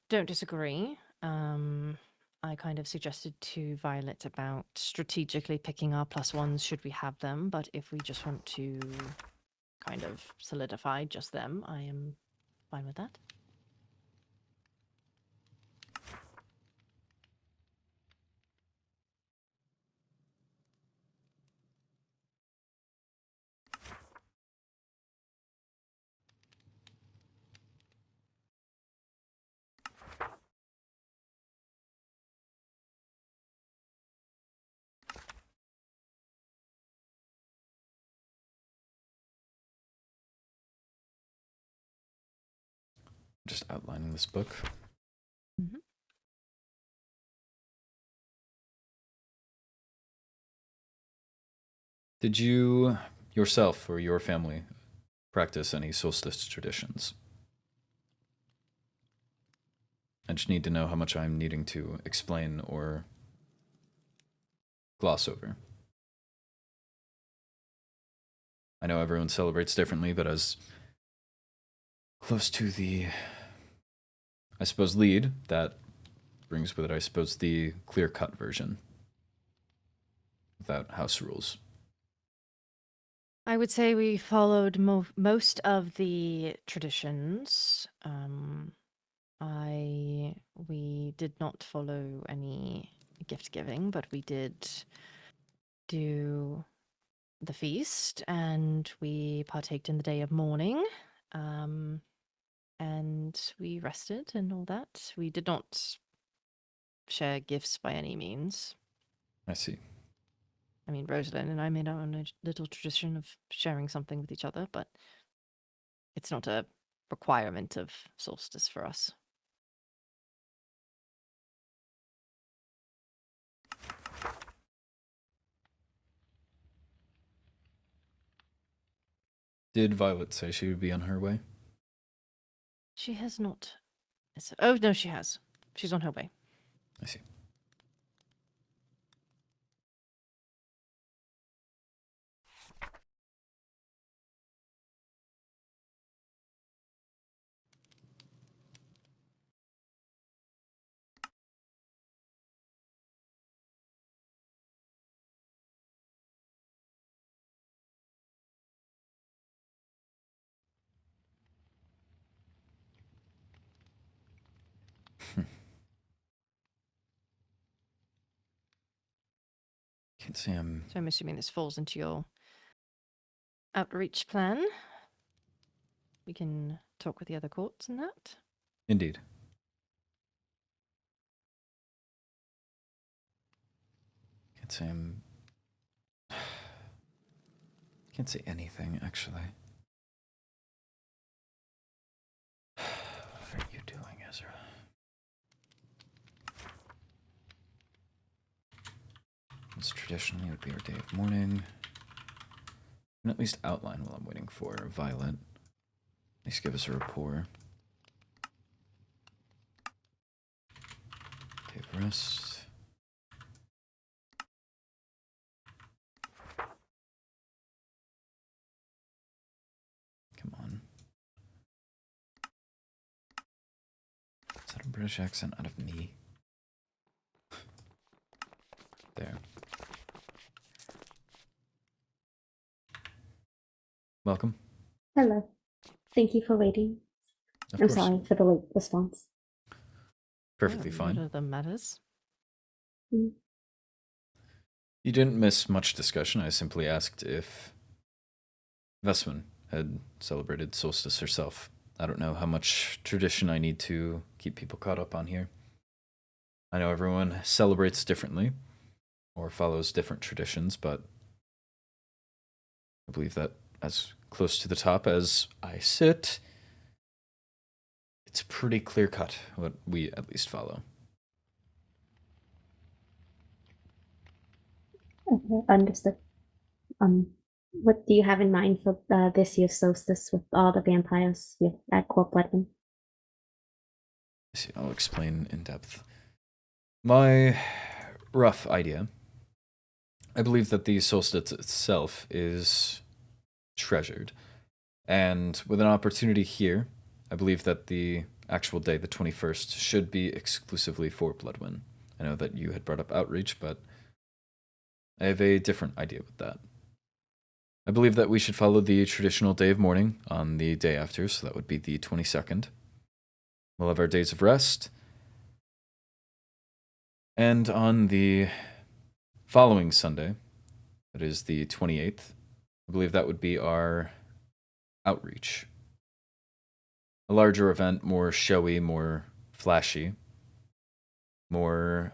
don't disagree. I kind of suggested to Violet about strategically picking our +1s should we have them, but if we just want to kind of solidify just them, I am fine with that. Just outlining this book. Did you yourself or your family practice any solstice traditions? I just need to know how much I'm needing to explain or gloss over. I know everyone celebrates differently, but as close to the, I suppose, lead, that brings with it, I suppose, the clear-cut version without house rules. I would say we followed most of the traditions. We did not follow any gift giving, but we did do the feast, and we partaked in the day of mourning, and we rested and all that. We did not share gifts by any means. I see. I mean, Rosalind and I made our own little tradition of sharing something with each other, but it's not a requirement of solstice for us. Did Violet say she would be on her way? She has not. Oh, no, she has. She's on her way. I see. Can't say I'm... So I'm assuming this falls into your outreach plan. We can talk with the other courts and that. Indeed. Can't say I'm... Can't say anything, actually. What are you doing, Ezra? This traditionally would be our day of mourning. And at least outline while I'm waiting for Violet. At least give us a rapport. Day of rest. Come on. Is that a British accent out of me? There. Welcome. Hello. Thank you for waiting. Of I'm course. sorry for the late response. Perfectly None fine. of them matters. Mm. You didn't miss much discussion. I simply asked if Vesman had celebrated solstice herself. I don't know how much tradition I need to keep people caught up on here. I know everyone celebrates differently or follows different traditions, but I believe that as close to the top as I sit, it's pretty clear cut what we at least follow. Okay, understood. What do you have in mind for this year's solstice with all the vampires at Corp Weapon? See, I'll explain in depth. My rough idea, I believe that the solstice itself is treasured. And with an opportunity here, I believe that the actual day, the 21st, should be exclusively for Bloodwin. I know that you had brought up outreach, but I have a different idea with that. I believe that we should follow the traditional day of mourning on the day after, so that would be the 22nd. We'll have our days of rest. And on the following Sunday, that is the 28th, I believe that would be our outreach. A larger event, more showy, more flashy, more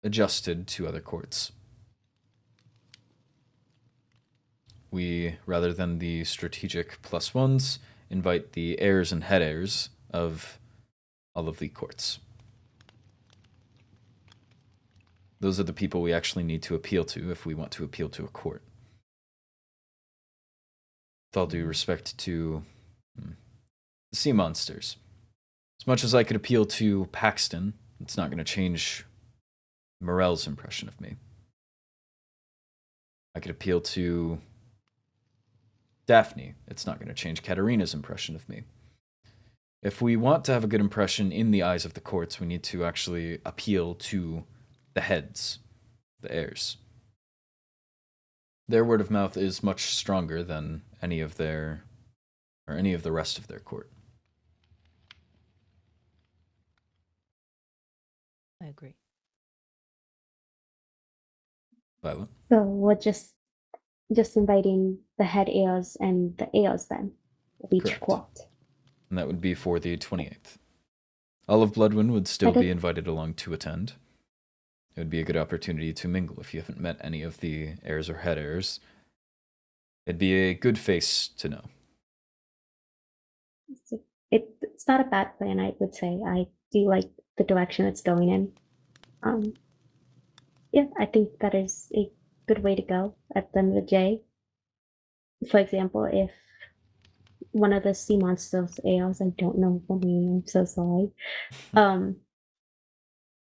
adjusted to other courts. We, rather than the strategic +1s, invite the heirs and head heirs of all of the courts. Those are the people we actually need to appeal to if we want to appeal to a court. With all due respect to the sea monsters. As much as I could appeal to Paxton, it's not going to change Morel's impression of me. I could appeal to Daphne. It's not going to change Katerina's impression of me. If we want to have a good impression in the eyes of the courts, we need to actually appeal to the heads, the heirs. Their word of mouth is much stronger than any of the rest of their court. I agree. Violet. So we're just inviting the head AOs and the AOs then of each Correct. quad. And that would be for the 28th. All of Bloodwind would still Okay. be invited along to attend. It would be a good opportunity to mingle if you haven't met any of the heirs or head heirs. It'd be a good face to know. It's not a bad plan, I would say. I do like the direction it's going in. Yeah, I think that is a good way to go at the end of the day. For example, if one of the sea monsters AOs, I don't know the name, I'm so sorry.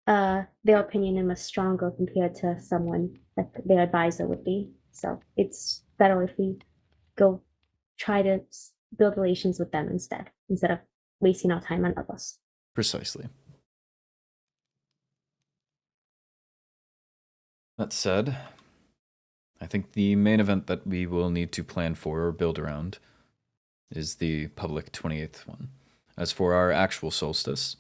Their opinion was stronger compared to someone that their advisor would be. So it's better if we go try to build relations with them instead of wasting our time on others. Precisely. That said, I think the main event that we will need to plan for or build around is the public 28th one. As for our actual solstice,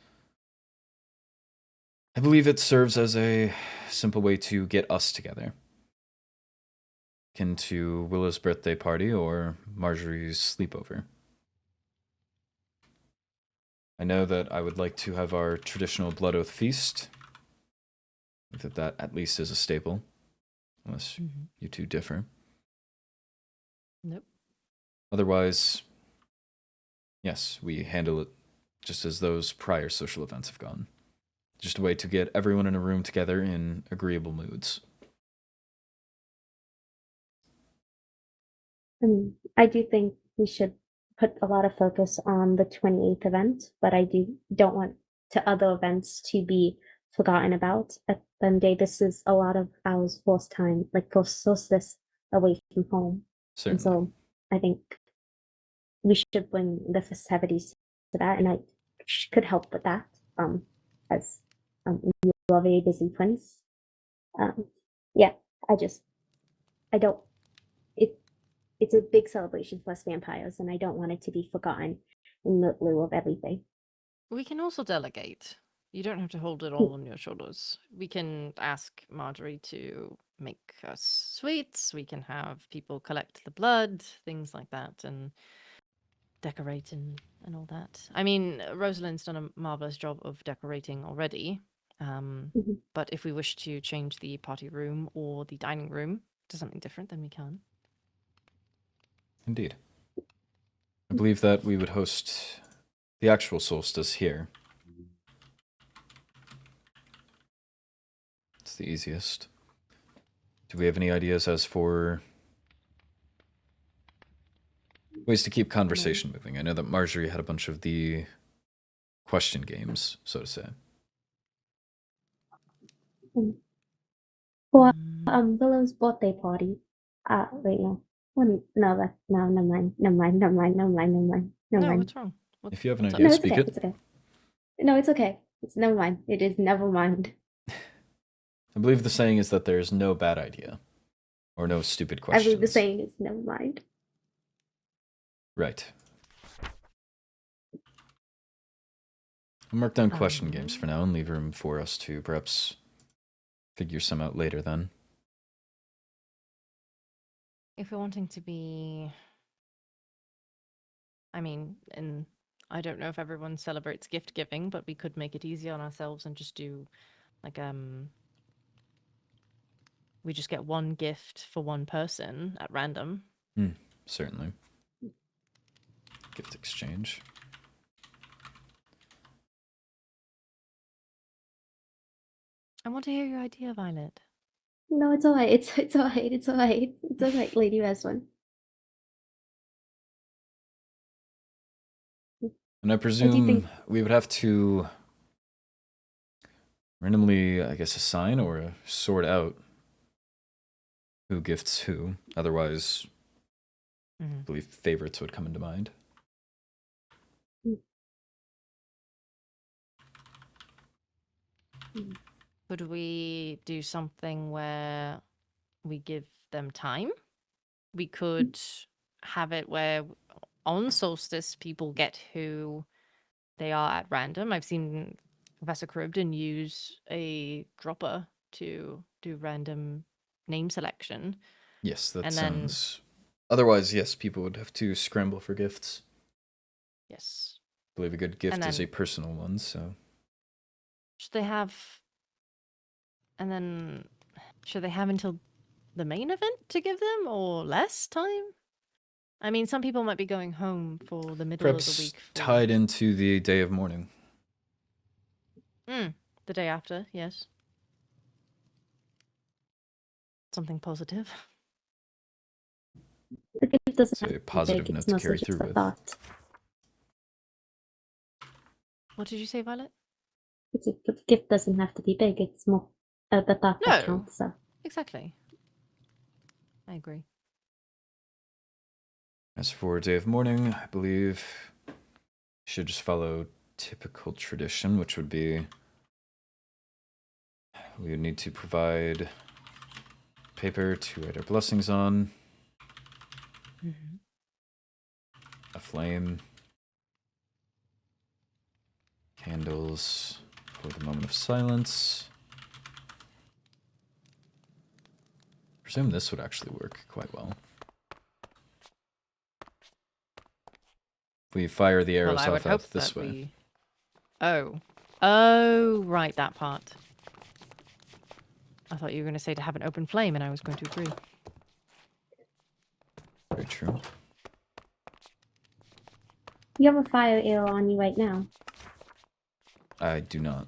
I believe it serves as a simple way to get us together. Akin to Willow's birthday party or Marjorie's sleepover. I know that I would like to have our traditional Blood Oath feast. I think that at least is a staple. Unless you two differ. Nope. Otherwise, yes, we handle it just as those prior social events have gone. Just a way to get everyone in a room together in agreeable moods. I do think we should put a lot of focus on the 28th event, but I don't want to other events to be forgotten about. At the end of the day, this is a lot of hours forced time, like forced solstice away from home. Certainly. And so I think we should bring the festivities to that, and I could help with that, as you are very busy twins. Yeah, I don't, it's a big celebration for us vampires, and I don't want it to be forgotten in the lieu of everything. We can also delegate. You don't have to hold it all on your shoulders. We can ask Marjorie to make us sweets. We can have people collect the blood, things like that, and decorate and all that. I mean, Rosalind's done a marvelous job of decorating already. But if we wish to change the party room or the dining room to something different, then we can. Indeed. I believe that we would host the actual solstice here. It's the easiest. Do we have any ideas as for ways to keep conversation moving? I know that Marjorie had a bunch of the question games, so to say. For Willow's birthday party. Wait, no. No, never mind. No, what's wrong? If you have an what's up? idea, No, it's speak okay. it. It's okay. No, it's okay. It's never mind. It is never mind. I believe the saying is that there's no bad idea. Or no stupid I questions. believe the saying is never mind. Right. I'll mark down question games for now and leave room for us to perhaps figure some out later then. If we're wanting to be... I mean, and I don't know if everyone celebrates gift giving, but we could make it easy on ourselves and just do, like, we just get one gift for one person at random. Certainly. Gift exchange. I want to hear your idea, Violet. No, it's alright. It's alright. It's alright. It's alright, Lady Reswan. And I presume we would have to randomly, I guess, assign or sort out who gifts who. Otherwise, I believe favorites would come into mind. Could we do something where we give them time? We could have it where on solstice people get who they are at random. I've seen Professor Cribden use a dropper to do random name selection. Yes, that And then- sounds. Otherwise, yes, people would have to scramble for gifts. Yes. I believe a good gift And is a then- personal one, so. Should they have... And then... Should they have until the main event to give them, or less time? I mean, some people might be going home for the middle of the Perhaps week. tied into the day of mourning. The day after, yes. Something positive. The gift doesn't It's a have to be positive big, note it's to mostly carry just through a with. thought. What did you say, Violet? The gift doesn't have to be big, it's more the thought that No. counts. So. Exactly. I agree. As for day of mourning, I believe should just follow typical tradition, which would be we would need to provide paper to write our blessings on, Mm-hmm. a flame, candles for the moment of silence. I presume this would actually work quite well. We fire the arrows Well, I would off hope out this that way. we... Oh, right, that part. I thought you were going to say to have an open flame, and I was going to agree. Very true. You have a fire arrow on you right now. I do not.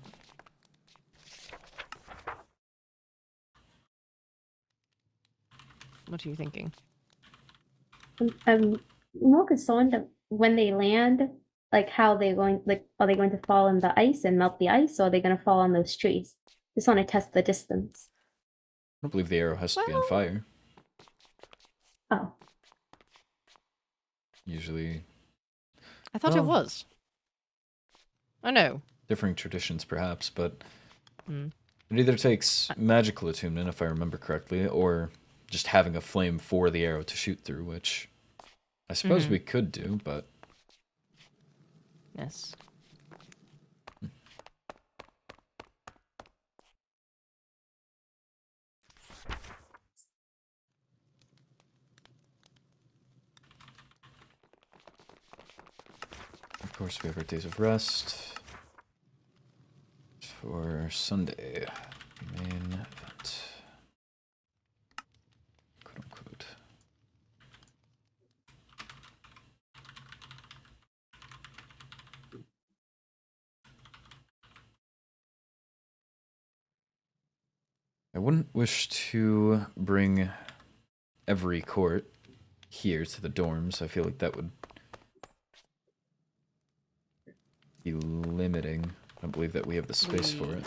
What are you thinking? I'm more concerned of when they land, like how they're going, like are they going to fall in the ice and melt the ice, or are they going to fall on those trees? Just want to test the distance. I don't believe the arrow has to be on Well- fire. Oh, Usually I thought it Well- was. I know. differing traditions, perhaps, but Hmm. it either takes magical attunement, if I remember correctly, or just having a flame for the arrow to shoot through, which I suppose Mhm. we could do, but Yes. of course we have our days of rest. For Sunday, main event. Quote unquote. I wouldn't wish to bring every court here to the dorms. I feel like that would be limiting. I don't believe that we have the space for it.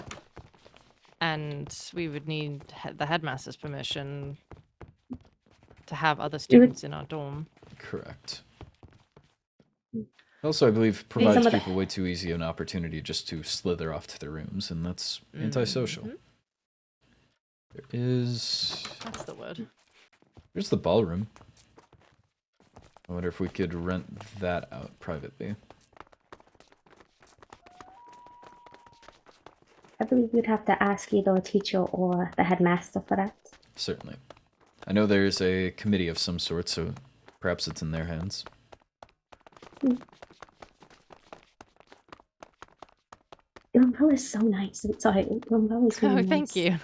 And we would need the headmaster's permission to have other students in our dorm. Correct. Also, I believe provides some of the- people way too easy an opportunity just to slither off to their rooms, and that's antisocial. Mhm. There is... That's the word. There's the ballroom. I wonder if we could rent that out privately. I believe you'd have to ask either a teacher or the headmaster for that. Certainly. I know there's a committee of some sort, so perhaps it's in their hands. Your umbrella is so nice. Sorry, your umbrella is really Oh, nice. thank you.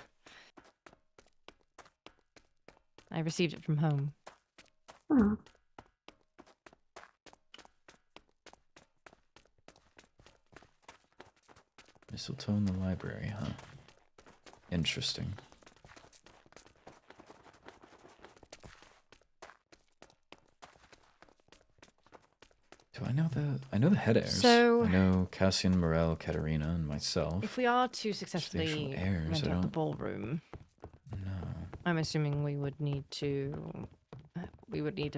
I received it from home. Oh, Mistletoe in the library, huh? Interesting. Do I know the head heirs. So- I know Cassian, Morel, Katerina, and myself. If we are to actual successfully heirs, rent I out the don't- ballroom, No. I'm assuming we would need to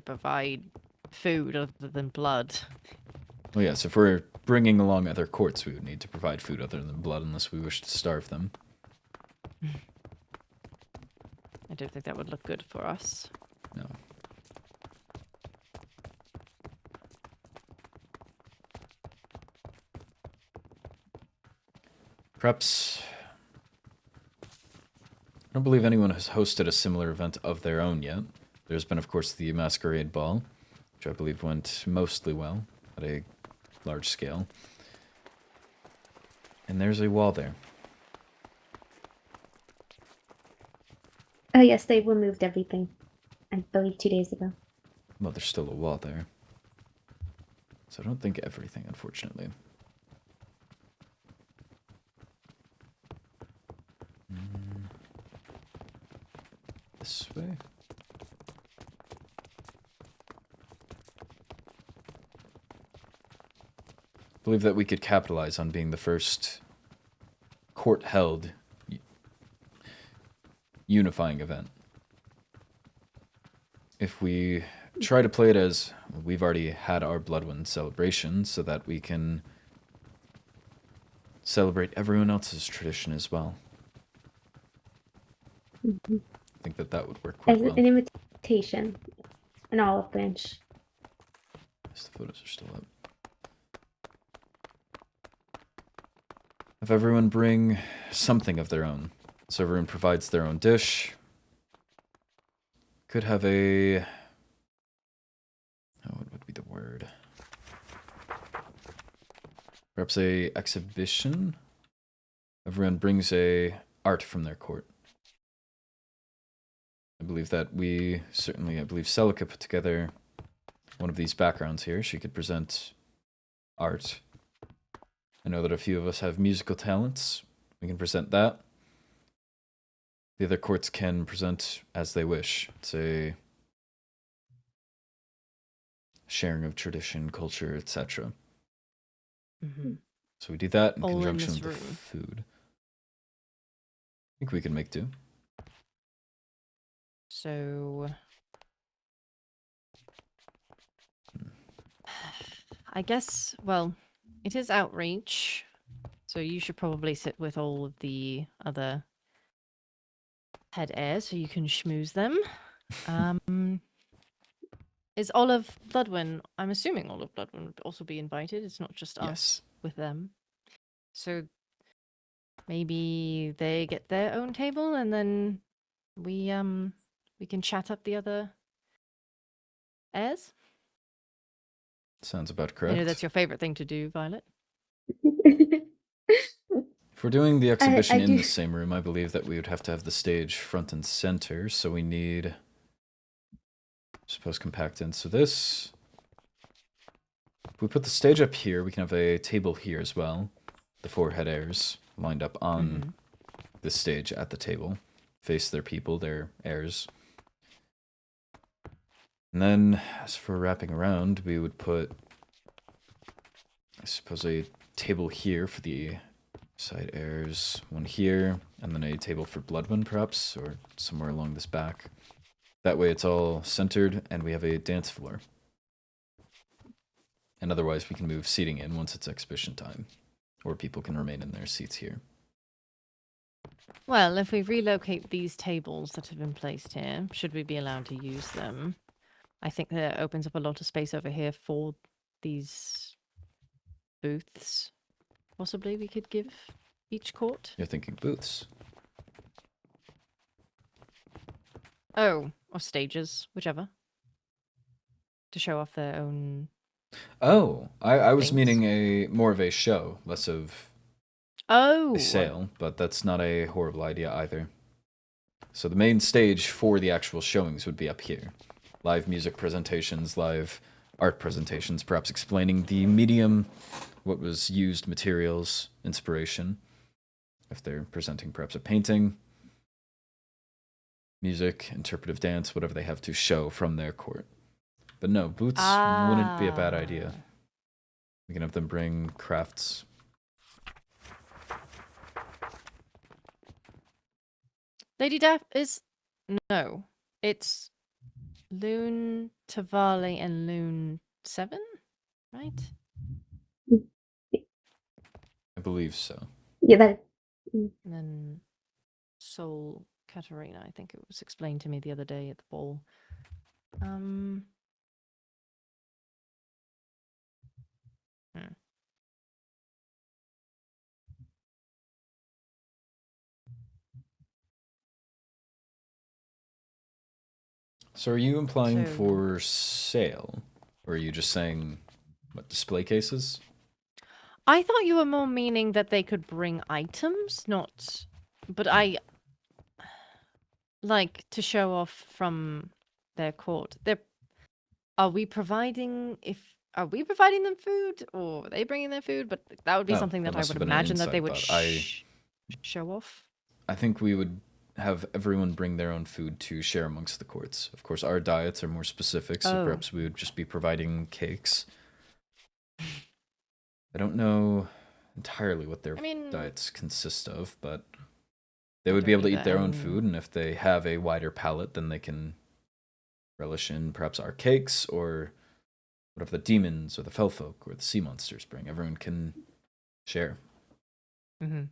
provide food other than blood. Well, yes, if we're bringing along other courts, we would need to provide food other than blood unless we wish to starve them. I don't think that would look good for us. No. Perhaps... I don't believe anyone has hosted a similar event of their own yet. There's been, of course, the Masquerade Ball, which I believe went mostly well at a large scale. And there's a wall there. Oh yes, they removed everything. I believe 2 days ago. Well, there's still a wall there. So I don't think everything, unfortunately. This way? I believe that we could capitalize on being the first court-held unifying event. If we try to play it as we've already had our Bloodwind celebration so that we can celebrate everyone else's tradition as well. Mm-hmm. I think that that would work quite As well. an invitation, an olive branch. Yes, the photos are still up. Have everyone bring something of their own. So everyone provides their own dish. Could have a... Oh, what would be the word? Perhaps a exhibition? Everyone brings a art from their court. I believe that I believe Celica put together one of these backgrounds here. She could present art. I know that a few of us have musical talents. We can present that. The other courts can present as they wish. It's a sharing of tradition, culture, etc. Mm-hmm. So we do that in All in conjunction this with the room. food. I think we can make do. So I guess, well, it is outreach, so you should probably sit with all of the other head heirs so you can schmooze them. Is Olive Bloodwin, I'm assuming Olive Bloodwin would also be invited. It's not just us Yes. with them. So maybe they get their own table and then we can chat up the other heirs. Sounds about I correct. know that's your favorite thing to do, Violet. If we're doing the exhibition in do. the same room, I believe that we would have to have the stage front and center, so we need, I suppose, compactants. So this, if we put the stage up here, we can have a table here as well. The 4 head heirs lined up on this stage at the table, face their people, their heirs. And then, as for wrapping around, we would put, I suppose, a table here for the side heirs, one here, and then a table for Bloodwind, perhaps, or somewhere along this back. That way it's all centered, and we have a dance floor. And otherwise we can move seating in once it's exhibition time, or people can remain in their seats here. Well, if we relocate these tables that have been placed here, should we be allowed to use them, I think that opens up a lot of space over here for these booths. Possibly we could give each court. You're thinking booths. Oh, or stages, whichever. To show off their own. Oh, I was Things. meaning more of a show, less of Oh! a sale, but that's not a horrible idea either. So the main stage for the actual showings would be up here. Live music presentations, live art presentations, perhaps explaining the medium, what was used, materials, inspiration. If they're presenting perhaps a painting, music, interpretive dance, whatever they have to show from their court. But no, booths wouldn't be a bad idea. We can have them bring crafts. Lady Daff is. No. It's Loon Tavali and Loon 7, right? I believe so. Yeah, that. And then Soul Katarina, I think it was explained to me the other day at the ball. So are you implying So- for sale? Or are you just saying, what, display cases? I thought you were more meaning that they could bring items, not. But I. Like, to show off from their court. Are we providing. Are we providing them food? Or are they bringing their food? But that would be Oh, something that that I must would have been an imagine that they inside would thought. show off. I think we would have everyone bring their own food to share amongst the courts. Of course, our diets are more specific, so Oh. perhaps we would just be providing cakes. I don't know entirely what their I mean- diets consist of, but they I would be don't able to eat either, their own and- food, and if they have a wider palate, then they can relish in perhaps our cakes or whatever the demons or the fell folk or the sea monsters bring. Everyone can share. Mm-hmm.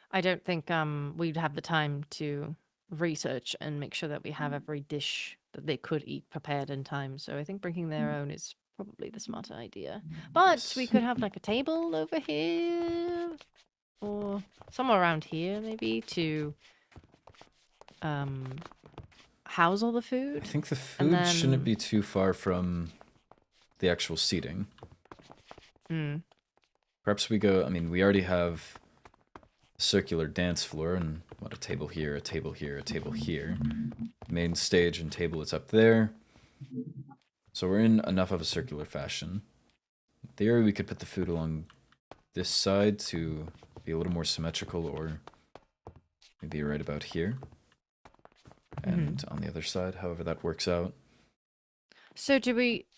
I don't think we'd have the time to research and make sure that we have every dish that they could eat prepared in time. So I think bringing their own is probably the smarter idea. But we could have like a table over here or somewhere around here maybe to house all the food. I think the And food shouldn't then- be too far from the actual seating. Mm. Perhaps we go, I mean, we already have a circular dance floor and what, a table here, a table here, a table here. Main stage and table is up there. So we're in enough of a circular fashion. In theory, we could put the food along this side to be a little more symmetrical, or maybe right about here. And on the other side, however that works out. So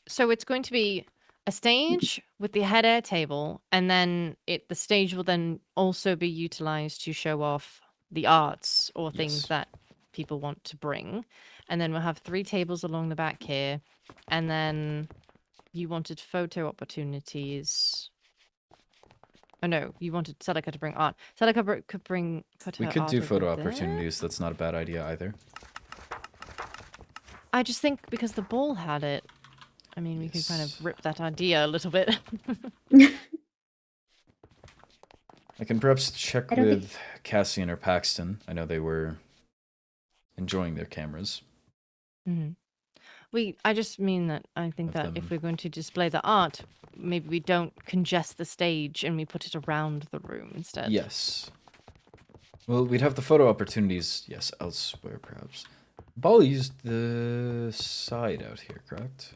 so it's going to be a stage with the head air table, and then the stage will then also be utilized to show off the arts or things Yes. that people want to bring. And then we'll have 3 tables along the back here. And then you wanted photo opportunities. Oh no, you wanted Celica to bring art. Celica could put We her could art do over photo there. opportunities. That's not a bad idea either. I just think because the ball had it, I mean, we could kind Yes. of rip that idea a little bit. I can perhaps check I don't think- with Cassian or Paxton. I know they were enjoying their cameras. Mhm. I just mean that I think Of that if them. we're going to display the art, maybe we don't congest the stage and we put it around the room instead. Yes. Well, we'd have the photo opportunities, yes, elsewhere perhaps. Ball used the side out here, correct?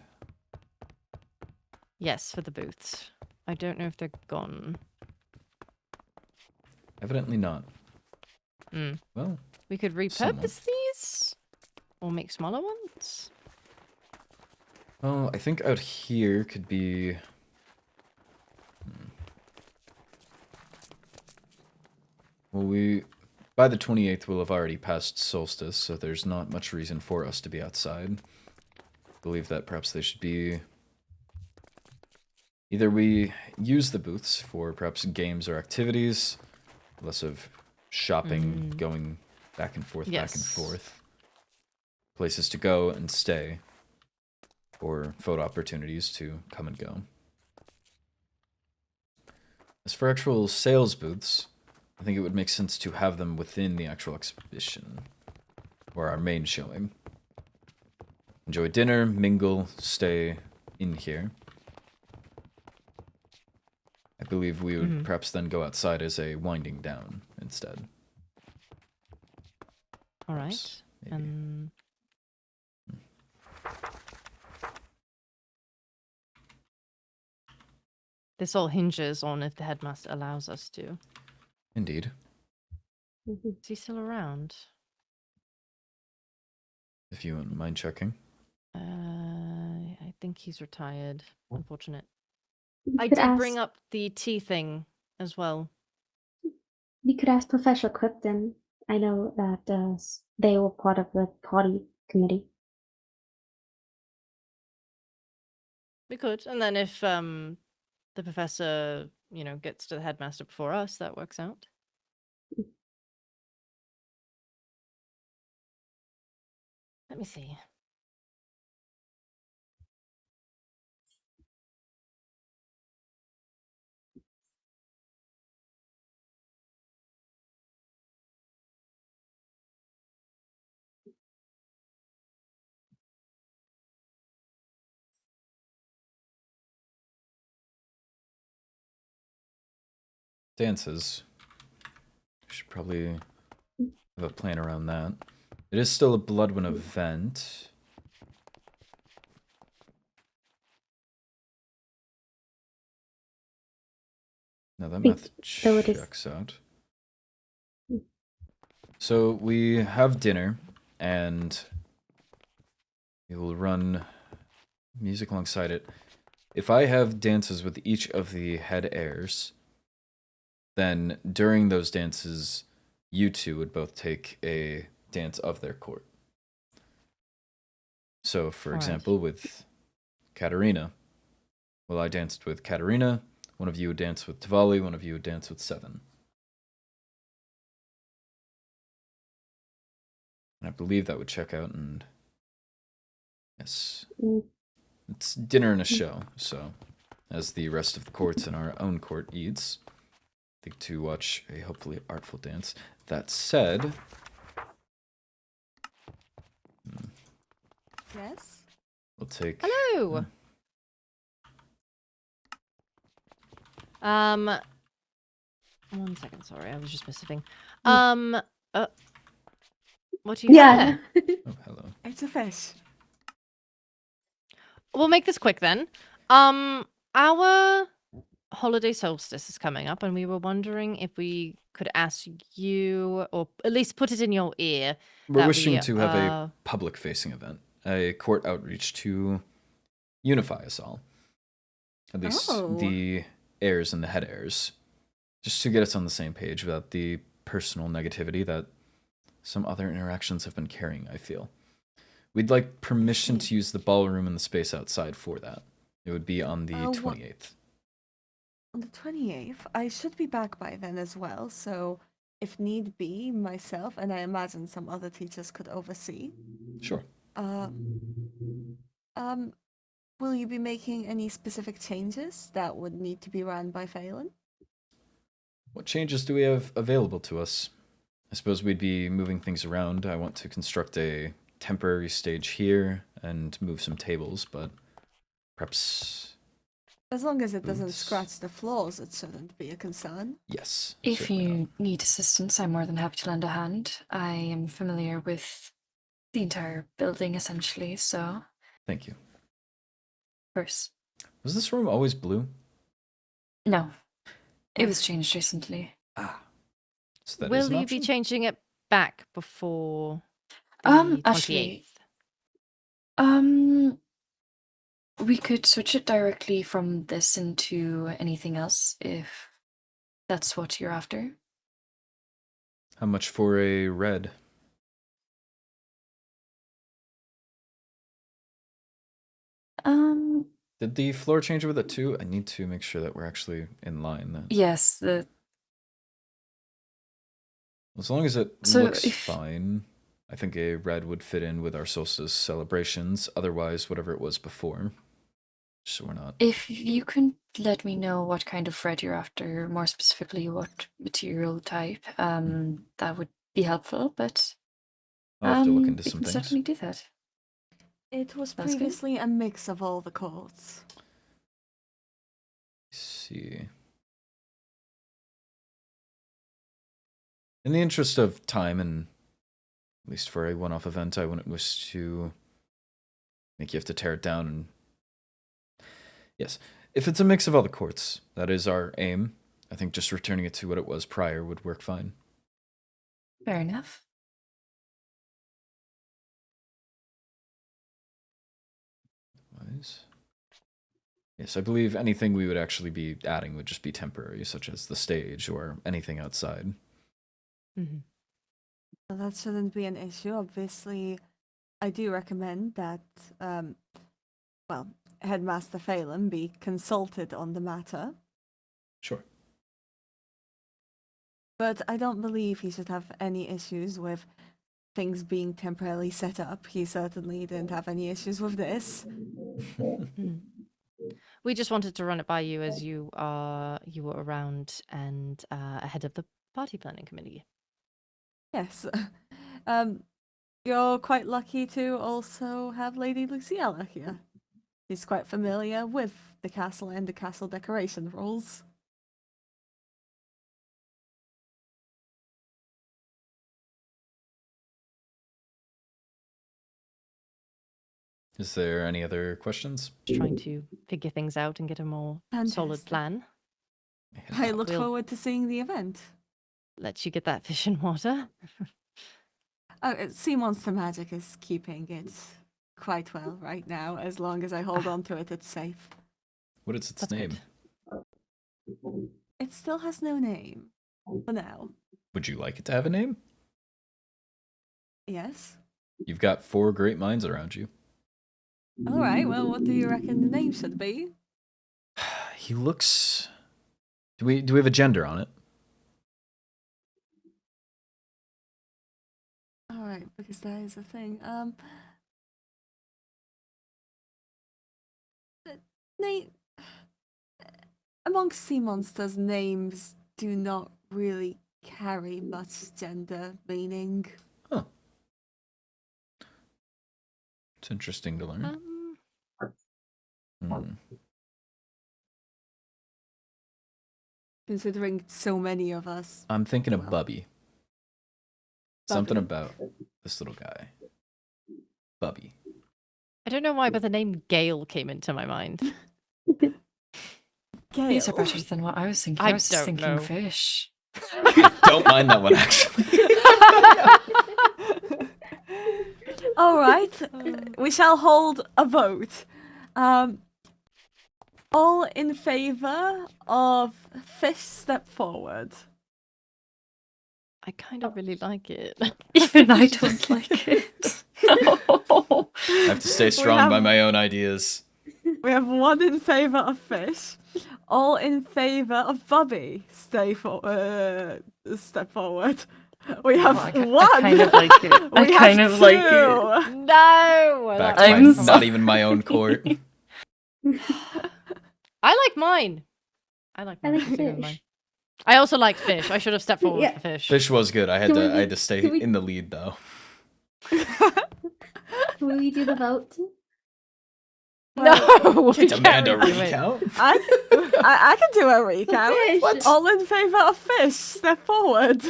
Yes, for the booths. I don't know if they're gone. Evidently not. Mm. Well, We could repurpose Somewhat. these or make smaller ones. well, I think out here could be... Well, by the 28th, we'll have already passed solstice, so there's not much reason for us to be outside. I believe that perhaps they should be... Either we use the booths for perhaps games or activities, less of shopping, going back and forth, back and Yes. forth. Places to go and stay, or photo opportunities to come and go. As for actual sales booths, I think it would make sense to have them within the actual exhibition, or our main showing. Enjoy dinner, mingle, stay in here. I believe we would perhaps then go outside as a winding down instead. All right. Perhaps, maybe. And this all hinges on if the headmaster allows us to. Indeed. Mhm. Is he still around? If you wouldn't mind checking. I think he's retired. Unfortunate. We I could did bring ask- up the tea thing as well. We could ask Professor Clifton. I know that they were part of the party committee. We could, and then if the professor, gets to the headmaster before us, that works out. Let me see. dances. We should probably have a plan around that. It is still a Bloodwind event. No, that Think math though it is- checks out. So we have dinner, and we will run music alongside it. If I have dances with each of the head heirs, then during those dances, you two would both take a dance of their court. So, for Alright. example, with Katarina, well, I danced with Katarina, one of you would dance with Tavali, one of you would dance with Seven. And I believe that would check out, and yes, Mm. it's dinner and a show, so as the rest of the courts and our own court eats, I think to watch a hopefully artful dance. That said, Yes. we'll take... Hello. One second, sorry, I was just missing. What do you have Yeah. there? Oh, hello. It's a fish. We'll make this quick then. Our holiday solstice is coming up, and we were wondering if we could ask you, or at least put it in your ear. We're that wishing we, to have a public-facing event, a court outreach to unify us all. At least Oh. the heirs and the head heirs. Just to get us on the same page without the personal negativity that some other interactions have been carrying, I feel. We'd like permission to use the ballroom and the space outside for that. It would be on the 28th. On the 28th, I should be back by then as well, so if need be, myself and I imagine some other teachers could oversee. Sure. Will you be making any specific changes that would need to be run by Phelan? What changes do we have available to us? I suppose we'd be moving things around. I want to construct a temporary stage here and move some tables, but perhaps... As long as it doesn't Booths. scratch the floors, it shouldn't be a concern. Yes. If certainly you not. need assistance, I'm more than happy to lend a hand. I am familiar with the entire building, essentially, so... Thank you. Of course. Was this room always blue? No. It was changed recently. Ah. So that is Will an you option? be changing it back before the 28th? Actually, we could switch it directly from this into anything else, if that's what you're after. How much for a red? Did the floor change with it too? I need to make sure that we're actually in line. Then. Yes, As long as it So looks if- fine, I think a red would fit in with our solstice celebrations. Otherwise, whatever it was before. So we're not... if you can let me know what kind of red you're after, more specifically what material type, that would be helpful, but I'll have to look into we some can things. certainly do that. It was Sounds good. previously a mix of all the courts. Let's see. In the interest of time, and at least for a one-off event, I wouldn't wish to make you have to tear it down. And yes, if it's a mix of all the courts, that is our aim. I think just returning it to what it was prior would work fine. Fair enough. Yes, I believe anything we would actually be adding would just be temporary, such as the stage or anything outside. Mhm. So that shouldn't be an issue. Obviously, I do recommend that, Headmaster Phelan be consulted on the matter. Sure. But I don't believe he should have any issues with things being temporarily set up. He certainly didn't have any issues with this. We just wanted to run it by you as you were around and ahead of the party planning committee. Yes. You're quite lucky to also have Lady Luciella here. She's quite familiar with the castle and the castle decoration rules. Is there any other questions? Trying to figure things out and get a more solid Fantastic. plan. I look We'll- forward to seeing the event. Let you get that fish in water. Sea monster magic is keeping it quite well right now. As long as I hold on to it, it's safe. What is its That's name? good. It still has no name for now. Would you like it to have a name? Yes. You've got 4 great minds around you. All right. Well, what do you reckon the name should be? He looks. Do we have a gender on it? All right, because that is a thing. Name amongst sea monsters, names do not really carry much gender meaning. Huh. It's interesting to learn. Hmm. Considering so many of us. I'm thinking of Well. Bubby. Something Bubby. about this little guy. Bubby. I don't know why, but the name Gale came into my mind. These are Gale. better than what I was thinking. I I was just don't thinking know. fish. Don't mind that one, actually. All right, we shall hold a vote. All in favor of fish step forward. I kind of really like it. Even I don't like it. No. I have to stay strong by my own ideas. We have 1 in favor of fish. All in favor of Bubby. Step forward. We have I 1. kind of like it. I We kind have of like it. 2. No! Back that's to I'm my, fine. not even my own court. I like mine. I like I mine. like Let's go with fish. mine. I also like fish. I should have stepped forward Yeah. for fish. Fish was good. I had Can we to do- stay can we- in the lead though. Will you do the vote? No! we Demand a can't do it. recount. I can do a recount. Fish. All in favor of fish, step forward.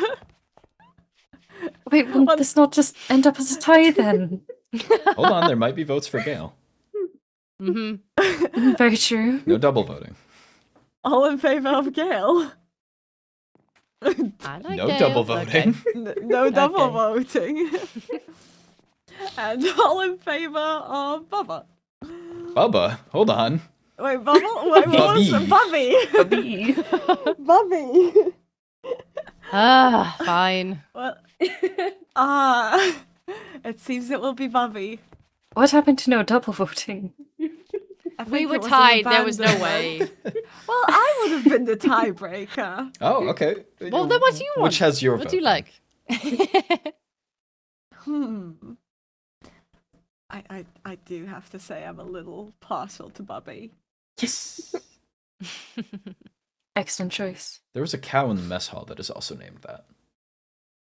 Wait, wouldn't What- this not just end up as a tie then? Hold on, there might be votes for Gale. Mm-hmm. Very true. No double voting. All in favor of Gale. I like No Gale. double Okay. voting. No double Okay. voting. And all in favor of Bubba. Bubba, hold on. Wait, Bubba? Wait, what was it? Bubby. Bubby. Ah, fine. Well, it seems it will be Bubby. What happened to no double voting? I We think were it was an tied. There was no abandonment. way. Well, I would have been the tiebreaker. Oh, okay. Well, then what do you want? Which has your What vote? do you then? like? I do have to say I'm a little partial to Bubby. Yes. Excellent choice. There was a cow in the mess hall that is also named that.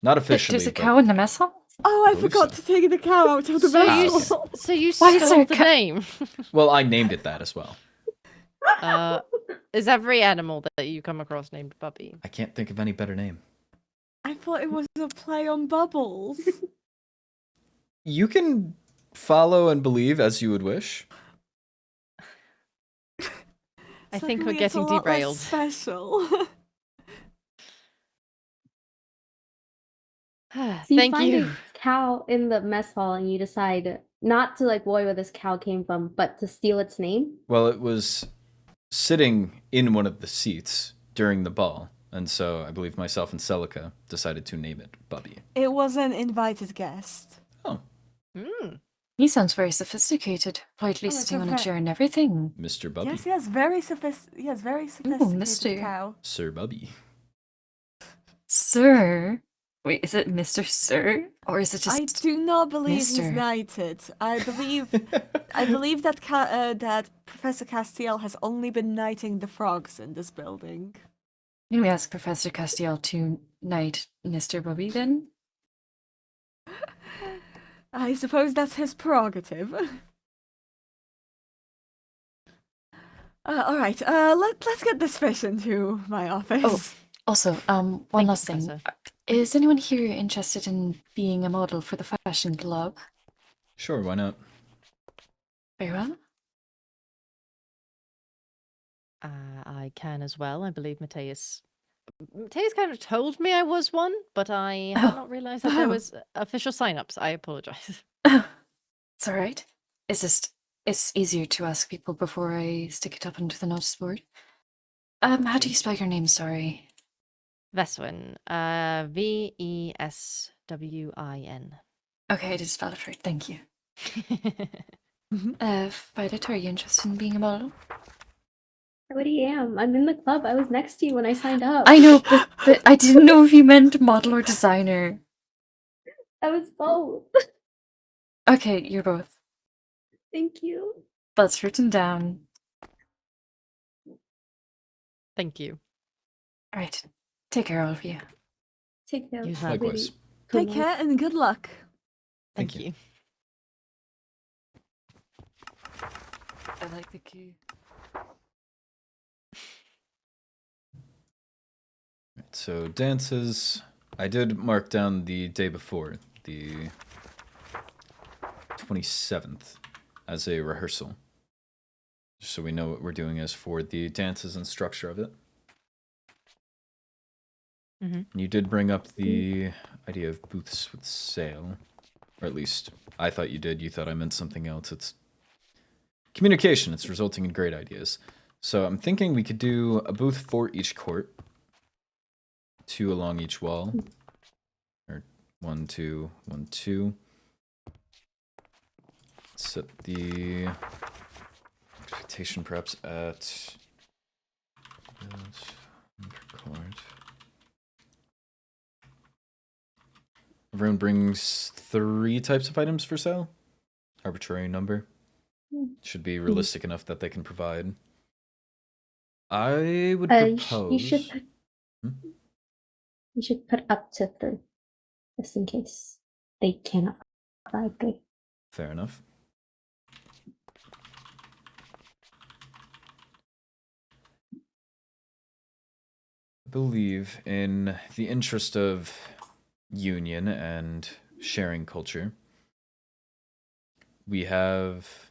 Not officially. There's a but- cow in the mess hall? Oh, I Believe forgot so. to take the cow out of the So Ah, you, okay. vessel. so you Why is there stole a the ca- name. Well, I named it that as well. Is every animal that you come across named Bubby? I can't think of any better name. I thought it was a play on bubbles. You can follow and believe as you would wish. I think we're Suddenly it's a getting lot less derailed. Special. So you Thank find you. a cow in the mess hall and you decide not to like worry where this cow came from, but to steal its name. Well, it was sitting in one of the seats during the ball, and so I believe myself and Celica decided to name it Bubby. It was an invited guest. Oh, Mm. He sounds very sophisticated, politly Oh, it's sitting a on a ve- chair and everything. Mr. Bubby. Yes, yes, very sophisticated mister. cow. Sir Bubby. Sir? Wait, is it Mr. Sir? Or is it I just... do not believe he's Mister. knighted. I believe that that Professor Castiel has only been knighting the frogs in this building. Can we ask Professor Castiel to knight Mr. Bubby then? I suppose that's his prerogative. All right, let's get this fish into my office. Oh. Also, one Thank you, last thing. Professor. Is anyone here interested in being a model for the fashion club? Sure, why not? Very well. I can as well. I believe Mateus kind of told me I was one, but I had Oh, not realized that there wow. was official sign-ups. I apologize. It's all right. It's easier to ask people before I stick it up onto the notice board. How do you spell your name? Sorry. Veswin. Veswin. Okay, I did spell it right. Thank you. Violet, are you interested in being a model? I already am. I'm in the club. I was next to you when I signed up. I know, but I didn't know if you meant model or designer. I was both. Okay, you're both. Thank you. That's written down. Thank you. All right. Take care, all of you. Take care. You have- Likewise. Take care and good luck. Thank Thank you. I like the key. Right, so dances, I did mark down the day before, the 27th, as a rehearsal. Just so we know what we're doing as for the dances and structure of it. You did bring up the idea of booths with sale. Or at least, I thought you did. You thought I meant something else. It's communication. It's resulting in great ideas. So I'm thinking we could do a booth for each court. 2 along each wall. Or 1, 2, 1, 2. Set the expectation perhaps at court. Everyone brings 3 types of items for sale. Arbitrary number. Should be realistic enough that they can provide. I would propose. You should put up to 3, just in case they cannot provide good. Fair enough. I believe in the interest of union and sharing culture, we have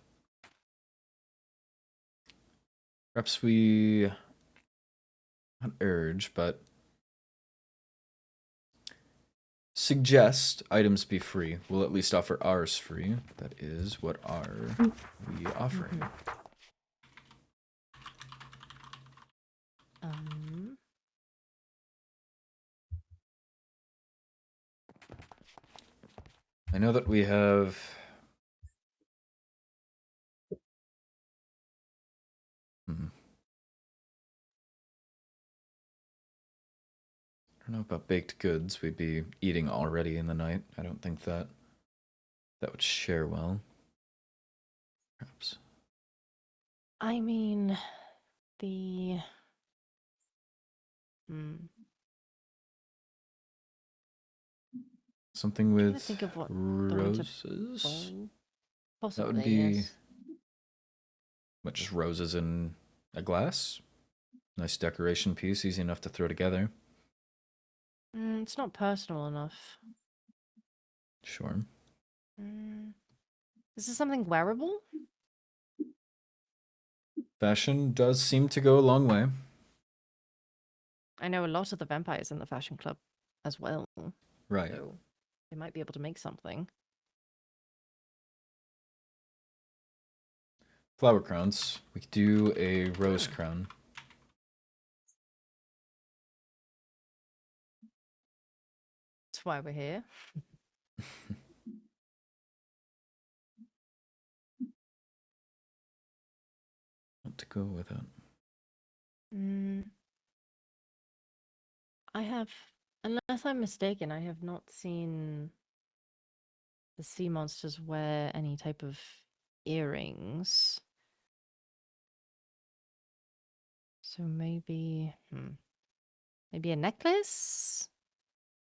perhaps we not urge, but suggest items be free. We'll at least offer ours free. That is, what are we offering? I know that we have I don't know about baked goods. We'd be eating already in the night. I don't think that would share well. Perhaps. I mean, the Something trying to with think of what the winter roses. bowl- That Possibly, would be yes. what, just roses in a glass? Nice decoration piece, easy enough to throw together. It's not personal enough. Sure. Is this something wearable? Fashion does seem to go a long way. I know a lot of the vampires in the fashion club as well. Right. So they might be able to make something. Flower crowns. We could do a rose crown. That's why we're here. What to go with it? I have, unless I'm mistaken, I have not seen the sea monsters wear any type of earrings. So maybe, maybe a necklace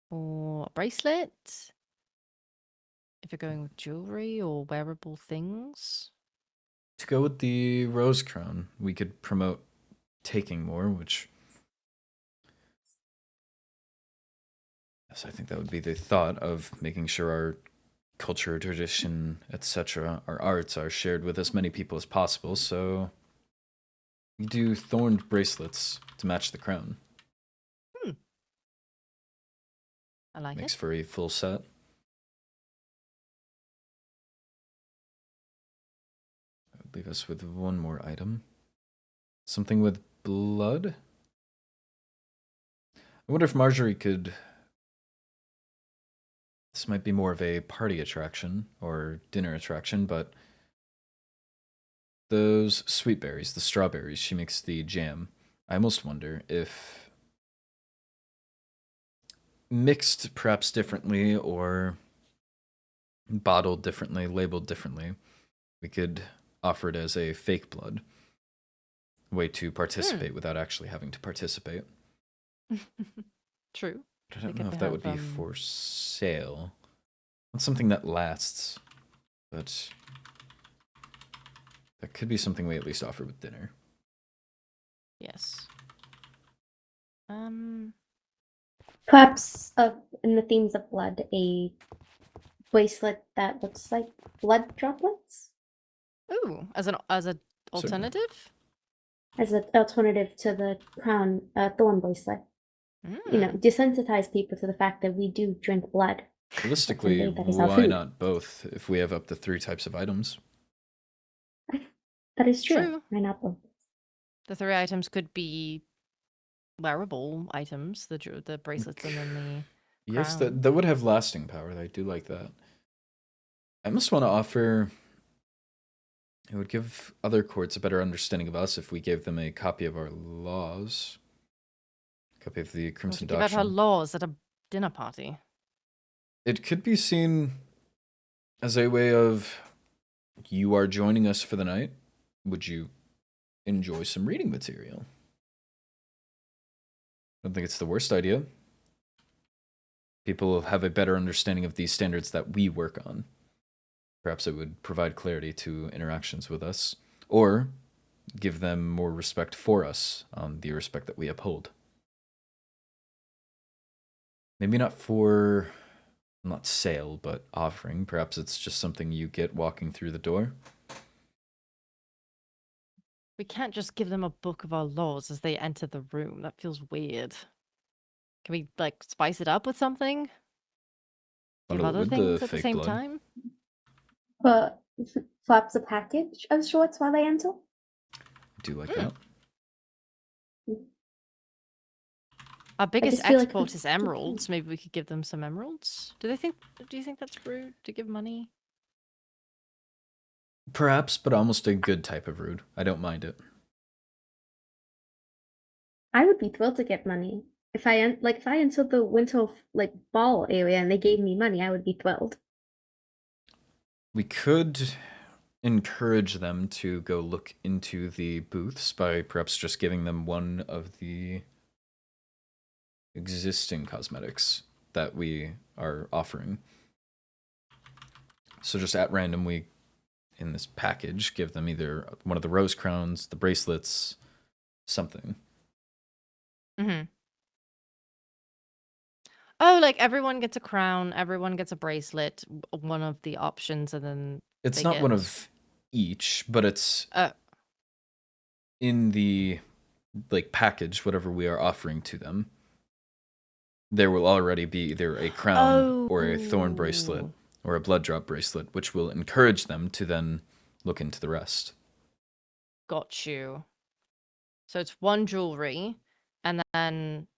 or a bracelet. If you're going with jewelry or wearable things. To go with the rose crown, we could promote taking more, which... Yes, I think that would be the thought of making sure our culture, tradition, etc., our arts are shared with as many people as possible, so we do thorned bracelets to match the crown. I like Makes it. for a full set. That would leave us with one more item. Something with blood? I wonder if Marjorie could... This might be more of a party attraction or dinner attraction, but those sweet berries, the strawberries, she makes the jam. I almost wonder if mixed perhaps differently or bottled differently, labeled differently, we could offer it as a fake blood. A way to participate without actually having to participate. True. I don't They know could if that would have, be for sale. Not something that lasts, but that could be something we at least offer with dinner. Yes. Perhaps in the themes of blood, a bracelet that looks like blood droplets Ooh, as an alternative? as an alternative to the crown thorn bracelet. You know, Mm. desensitize people to the fact that we do drink blood. Realistically, That is our why food. not both if we have up to 3 types of items? That is true. True. Why not both? The 3 items could be wearable items, the bracelets and then the Yes, crown. that would have lasting power. I do like that. I almost want to offer... It would give other courts a better understanding of us if we gave them a copy of our laws. A copy of the Or to Crimson give out her Doctrine. laws at a dinner party. It could be seen as a way of, you are joining us for the night. Would you enjoy some reading material? I don't think it's the worst idea. People will have a better understanding of these standards that we work on. Perhaps it would provide clarity to interactions with us, or give them more respect for us on the respect that we uphold. Maybe not for, not sale, but offering. Perhaps it's just something you get walking through the door. We can't just give them a book of our laws as they enter the room. That feels weird. Can we, like, spice it up with something? Give Bundle it other with the things at the fake same blood. time? But perhaps a package of sorts while they enter. Do you like that? Our biggest just feel like export we- is emeralds. Maybe we could give them some emeralds. Do you think that's rude to give money? Perhaps, but almost a good type of rude. I don't mind it. I would be thrilled to get money. If I entered the winter ball area and they gave me money, I would be thrilled. We could encourage them to go look into the booths by perhaps just giving them one of the existing cosmetics that we are offering. So just at random, we, in this package, give them either one of the rose crowns, the bracelets, something. Mm-hmm. Oh, like everyone gets a crown, everyone gets a bracelet, one of the options, and then It's they not get... one of each, but it's Oh. in the package, whatever we are offering to them. There will already be either a crown or a thorn bracelet or a blood drop bracelet, which will encourage them to then look into the rest. Got you. So it's one jewelry, and then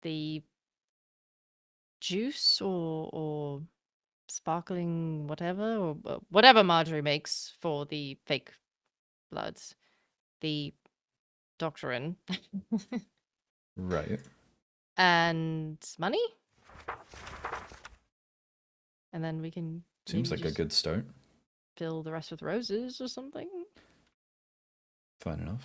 the juice or sparkling whatever, or whatever Marjorie makes for the fake bloods. The doctrine. Right. And money? And then we can Seems maybe like a just good start. fill the rest with roses or something. Fine enough.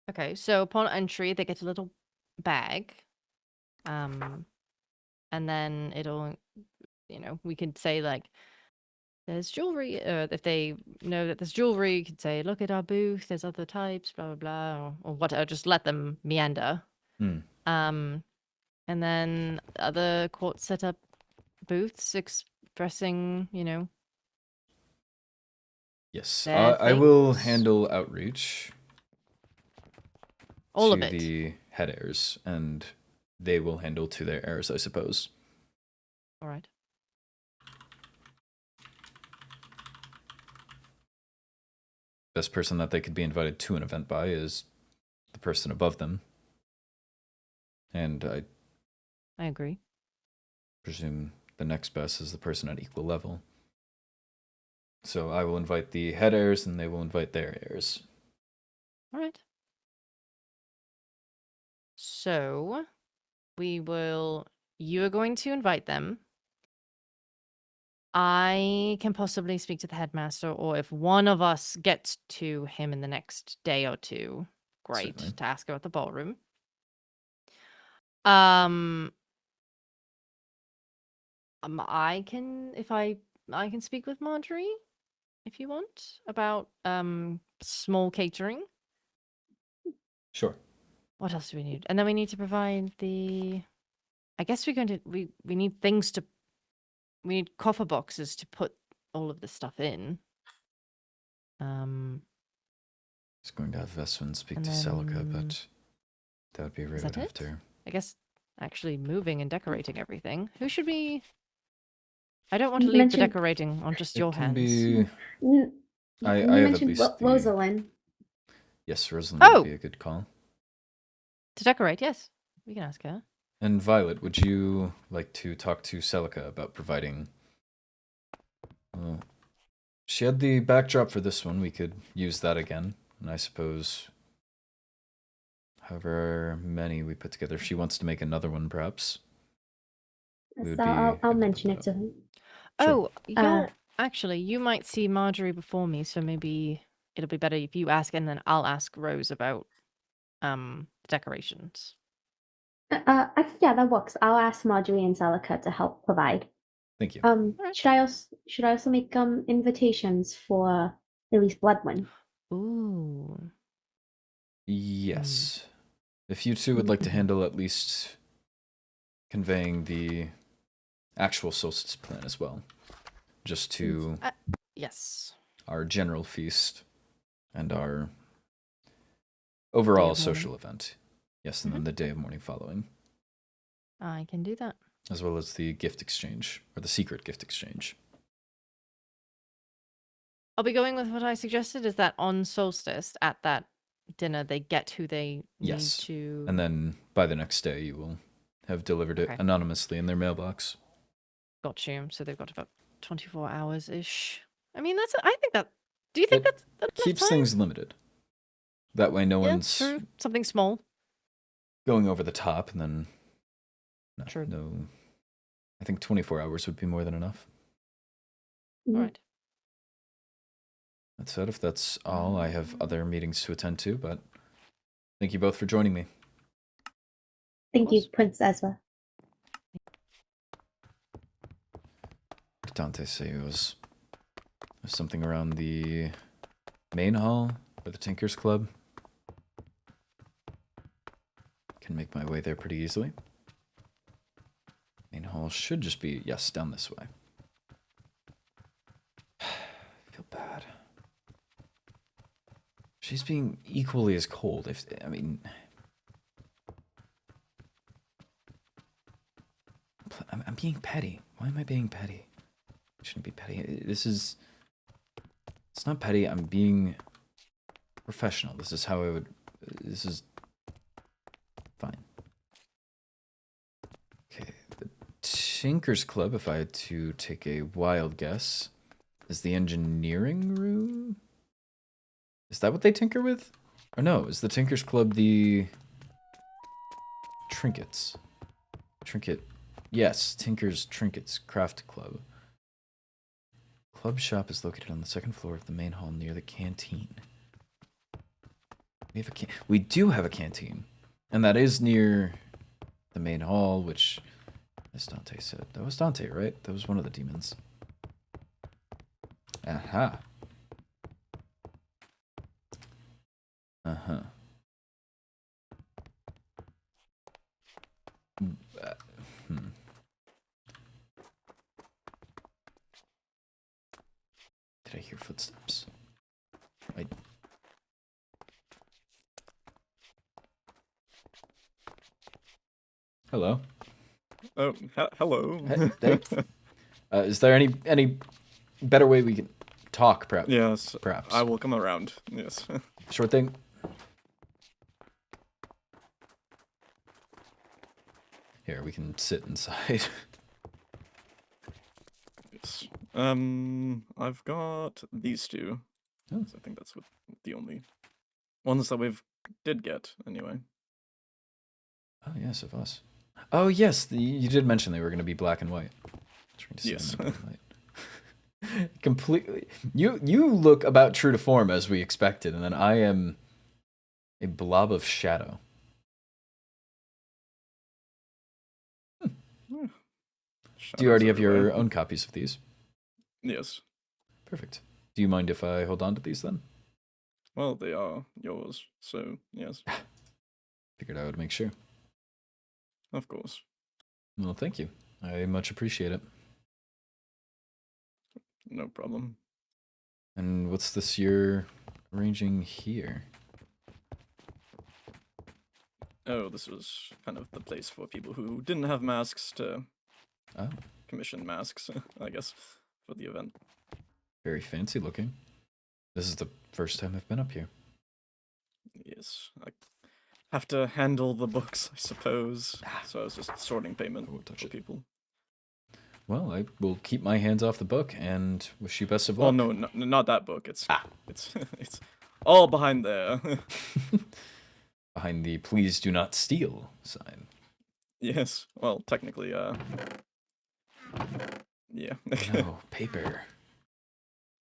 Okay, so upon entry, they get a little bag. And then it'll, we could say, like, there's jewelry. If they know that there's jewelry, you could say, look at our booth, there's other types, blah, blah, blah, or whatever. Just let them meander. Hmm. And then other courts set up booths expressing, Yes, their I will things. handle outreach All to of it. the head heirs, and they will handle to their heirs, I suppose. All right. Best person that they could be invited to an event by is the person above them. And I agree. presume the next best is the person at equal level. So I will invite the head heirs, and they will invite their heirs. All right. So you are going to invite them. I can possibly speak to the headmaster, or if one of us gets to him in the next day or two, great, Certainly. to ask about the ballroom. I can speak with Marjorie, if you want, about small catering. Sure. What else do we need? And then we need to provide I guess we're going to we need things to. We need coffer boxes to put all of this stuff in. I was going to have Veswin speak And to Celica, then- but that would be Is that rude it? after. I guess actually moving and decorating everything. Who should be? I don't want to You leave the mentioned- decorating on just It your can hands. be. You I you have at mentioned least the. Rosalind. Yes, Rosalind Oh! would be a good call. To decorate, yes. We can ask her. And Violet, would you like to talk to Celica about providing? Well, she had the backdrop for this one. We could use that again, and I suppose. However many we put together, if she wants to make another one, perhaps. We would So be I'll able to mention put it that to him. Oh, Uh, actually, you might see Marjorie before me, so maybe it'll be better if you ask, and then I'll ask Rose about decorations. yeah, that works. I'll ask Marjorie and Celica to help provide. Thank you. Alright. Should I also make invitations for at least Bloodwin? Ooh. Yes. If you two would like to handle at least conveying the actual solstice plan as well, just to Yes. our general feast and our overall of social event. Yes, and then the day of mourning following, I can do that. as well as the gift exchange, or the secret gift exchange. I'll be going with what I suggested, is that on solstice, at that dinner, they get who they Yes. need to... And then by the next day, you will have delivered it Okay. anonymously in their mailbox. Got you. So they've got about 24 hours-ish. I mean, I think that... Do you think It that's enough Keeps time? things limited. That way, no Yeah, one's true. Something small. going over the top, and then True. no. I think 24 hours would be more than enough. Mhm. All right. That said, if that's all, I have other meetings to attend to, but thank you both for joining me. Thank you, Prince Ezra. Did Dante say it was something around the main hall or the Tinkers Club? Can make my way there pretty easily. Main hall should just be, yes, down this way. I feel bad. She's being equally as cold. I mean, I'm being petty. Why am I being petty? I shouldn't be petty. It's not petty. I'm being professional. This is how I would. This is fine. Okay, the Tinkers Club, if I had to take a wild guess, is the engineering room? Is that what they tinker with? Or no, is the Tinkers Club the trinkets? Trinket. Yes, Tinker's Trinkets Craft Club. Club shop is located on the second floor of the main hall near the canteen. We do have a canteen. And that is near the main hall, which, as Dante said, that was Dante, right? That was one of the demons. Aha. Uh-huh. hear footsteps. I... Hello. Oh, hello. Hey. Is there any better way we can talk, perhaps? Yes, perhaps. I will come around. Yes. Sure thing. Here, we can sit inside. Yes. I've got these two. Oh. So I think that's what the only ones that we've did get anyway. Oh, yes, of us. Oh, yes, you did mention they were going to be black and white. Trying to see Yes. them in black and white. Completely. You look about true to form as we expected, and then I am a blob of shadow. Do you already have your own copies of these? Yes. Perfect. Do you mind if I hold on to these then? Well, they are yours, so yes. Figured I would make sure. Of course. Well, thank you. I much appreciate it. No problem. And what's this you're arranging here? Oh, this was kind of the place for people who didn't have masks to commission masks, I guess, for the event. Very fancy looking. This is the first time I've been up here. Yes, I have to handle the books, I suppose. So I was just sorting payment for people. Well, I will keep my hands off the book and wish you best of luck. Well, no, not that book. It's it's all behind there. Behind the "Please do not steal" sign. Yes. Well, technically, yeah. No, paper.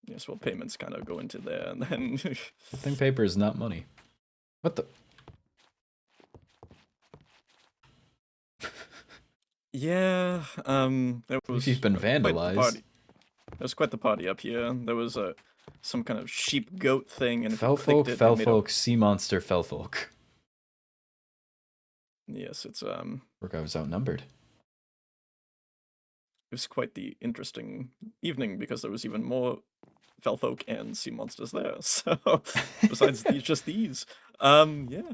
Yes, well, payments kind of go into there, and then... I think paper is not money. What the... Yeah, there was... You've been vandalized. There was quite the party up here. There was some kind of sheep-goat thing, and Fell folk, fell folk, sea monster, fell folk. Yes, it's, Work, I was outnumbered. It was quite the interesting evening, because there was even more fell folk and sea monsters there, so... besides just these. Yeah.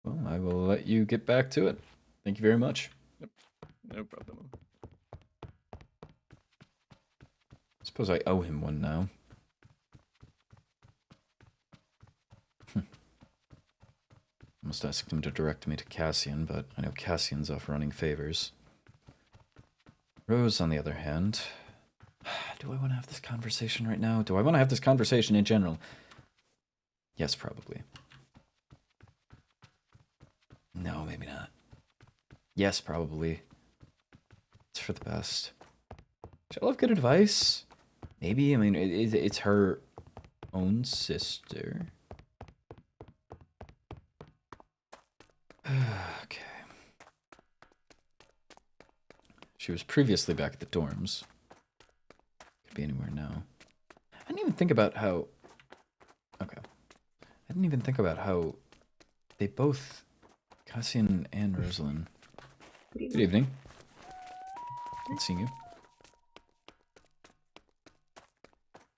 Well, I will let you get back to it. Thank you very much. No problem. I suppose I owe him one now. Almost asked him to direct me to Cassian, but I know Cassian's off running favors. Rose, on the other hand... Do I want to have this conversation right now? Do I want to have this conversation in general? Yes, probably. No, maybe not. Yes, probably. It's for the best. She'll have good advice. Maybe, I mean, it's her own sister. Okay. She was previously back at the dorms. Could be anywhere now. I didn't even think about how... Okay. I didn't even think about how they both... Cassian and Rosalind. Good evening. Good seeing you.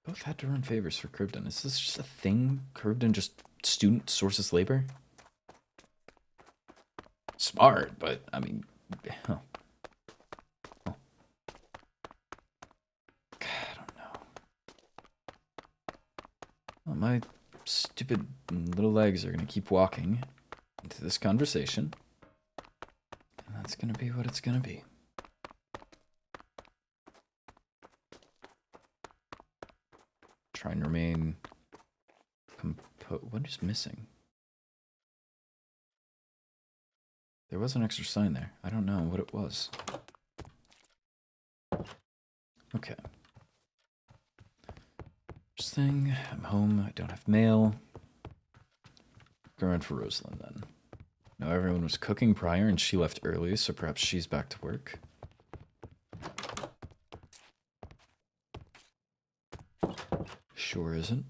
Both had to run favors for Cribden. Is this just a thing? Cribden just student sources labor? Smart, but I mean, huh. Oh. God, I don't know. Well, my stupid little legs are gonna keep walking into this conversation, and that's gonna be what it's gonna be. Try and remain what is missing? There was an extra sign there. I don't know what it was. Okay. First thing, I'm home. I don't have mail. Go around for Rosalind then. Now everyone was cooking prior and she left early, so perhaps she's back to work. Sure isn't.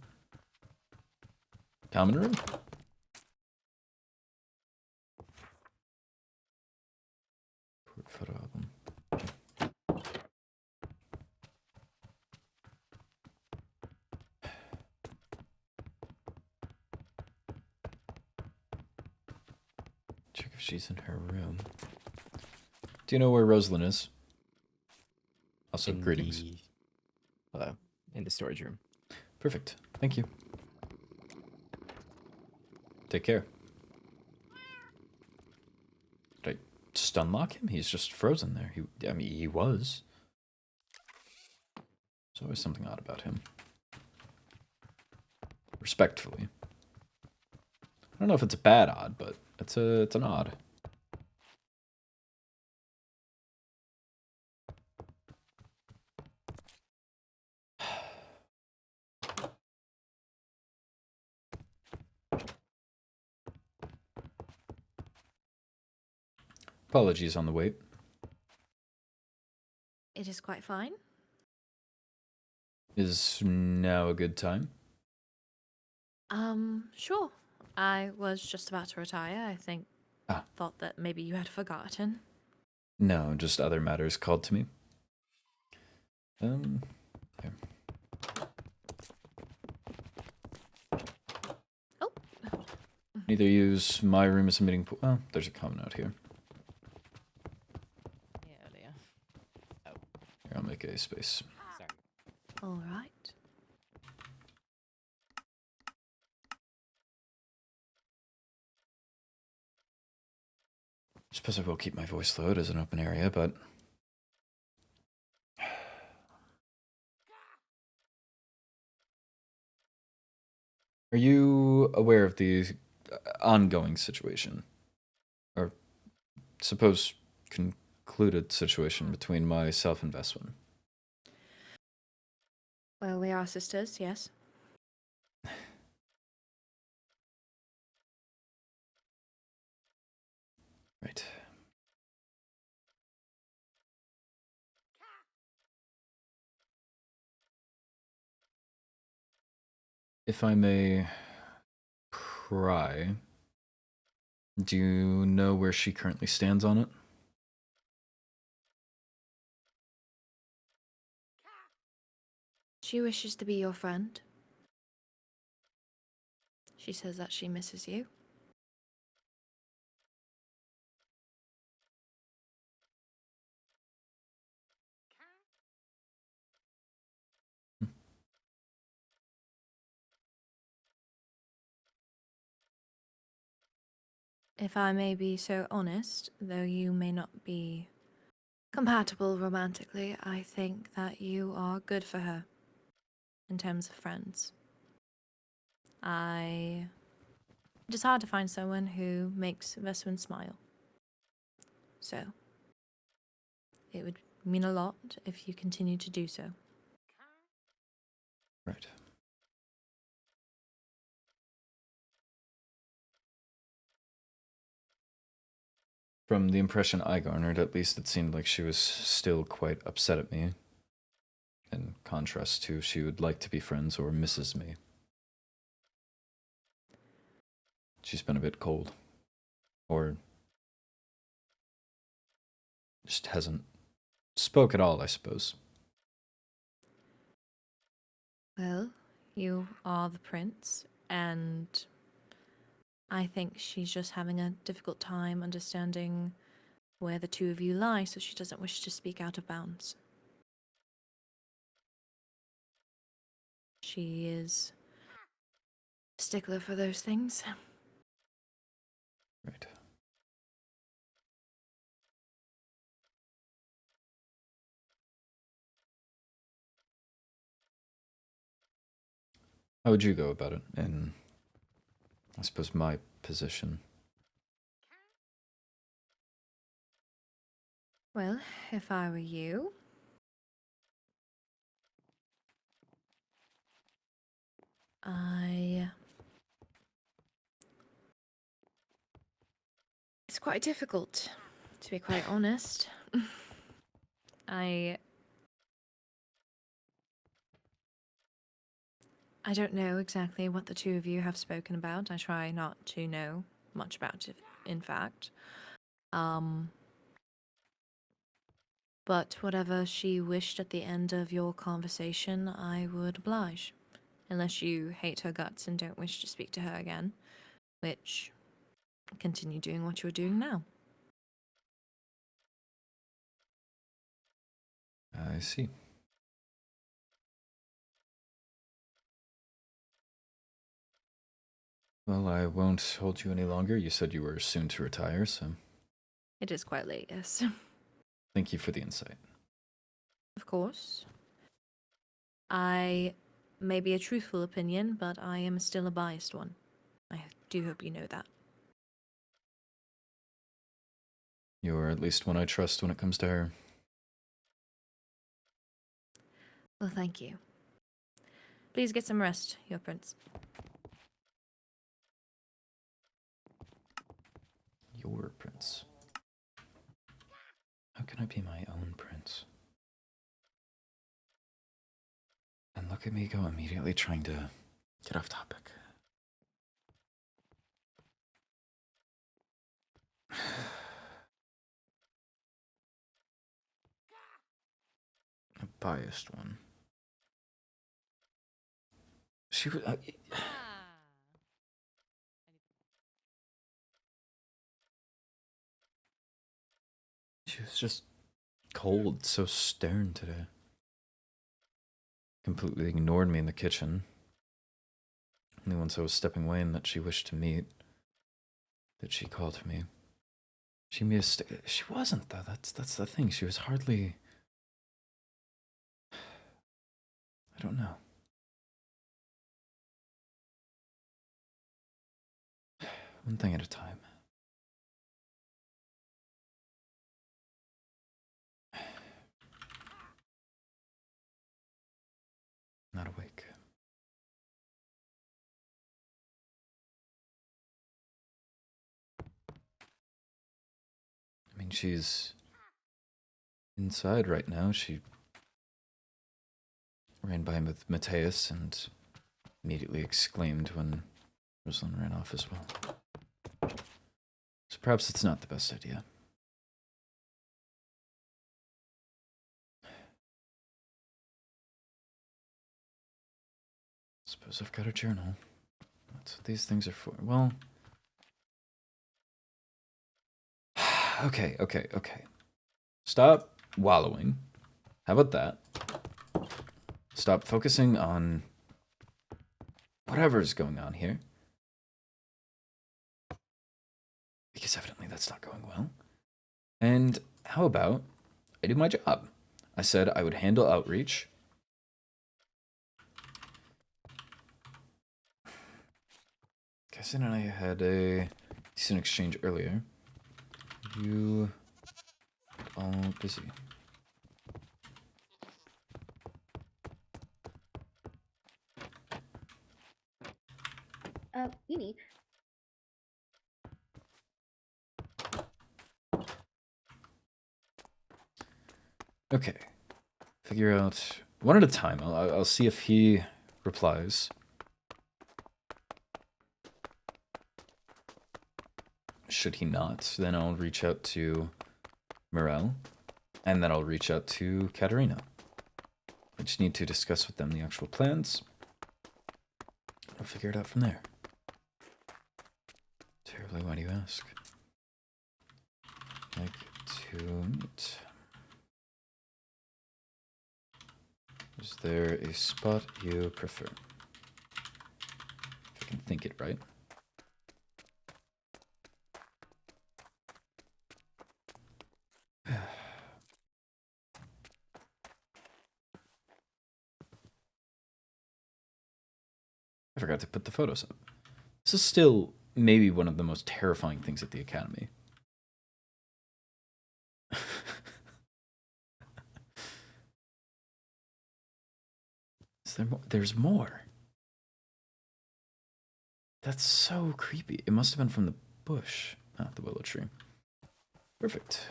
Common room? Photo album. she's in her room. Do you know where Rosalind is? Also, greetings. Hello. In the storage room. Perfect. Thank you. Take care. Did I stun lock him? He's just frozen there. I mean, he was. There's always something odd about him. Respectfully. I don't know if it's a bad odd, but it's an odd. Apologies on the wait. It is quite fine. Is now a good time? Sure. I was just about to retire. I think. Thought that maybe you had forgotten. No, just other matters called to me. There. Oh. Either use my room as a meeting pool. Well, there's a common note here. Yeah, earlier. Oh. Here, I'll make a space. Sorry. All right. Suppose I will keep my voice low. It is an open area, but... Are you aware of the ongoing situation? Or suppose concluded situation between myself and Veswin? Well, we are sisters, yes. Right. If I may pry, do you know where she currently stands on it? She wishes to be your friend. She says that she misses you. If I may be so honest, though you may not be compatible romantically, I think that you are good for her in terms of friends. It is hard to find someone who makes Veswin smile. So, it would mean a lot if you continue to do so. Right. From the impression I garnered, at least it seemed like she was still quite upset at me. In contrast to she would like to be friends or misses me. She's been a bit cold. Or just hasn't spoke at all, I suppose. Well, you are the prince, and I think she's just having a difficult time understanding where the two of you lie, so she doesn't wish to speak out of bounds. She is a stickler for those things. Right. How would you go about it in, I suppose, my position? Well, if I were you, it's quite difficult, to be quite honest. I don't know exactly what the two of you have spoken about. I try not to know much about it, in fact. But whatever she wished at the end of your conversation, I would oblige. Unless you hate her guts and don't wish to speak to her again, which continue doing what you're doing now. I see. Well, I won't hold you any longer. You said you were soon to retire, so It is quite late, yes. thank you for the insight. Of course. I may be a truthful opinion, but I am still a biased one. I do hope you know that. You're at least one I trust when it comes to her. Well, thank you. Please get some rest, your prince. Your prince. How can I be my own prince? And look at me go immediately trying to get off topic. A biased one. She was. She was just cold, so stern today. Completely ignored me in the kitchen. Only once I was stepping away and that she wished to meet did she call to me. She missed. She wasn't though. That's the thing. She was hardly. I don't know. One thing at a time. Not awake. I mean, she's inside right now. She ran by with Mateus and immediately exclaimed when Rosalind ran off as well. So perhaps it's not the best idea. Suppose I've got a journal. That's what these things are for. Well... Okay. Stop wallowing. How about that? Stop focusing on whatever's going on here. Because evidently that's not going well. And how about I do my job? I said I would handle outreach. Cassin and I had a decent exchange earlier. You all busy? You need. Okay. Figure out one at a time. I'll see if he replies. Should he not, then I'll reach out to Morel, and then I'll reach out to Katerina. I just need to discuss with them the actual plans. I'll figure it out from there. Terribly, why do you ask? Like to meet. Is there a spot you prefer? If I can think it right. I forgot to put the photos up. This is still maybe one of the most terrifying things at the Academy. Is there more? There's more. That's so creepy. It must have been from the bush. Ah, the willow tree. Perfect.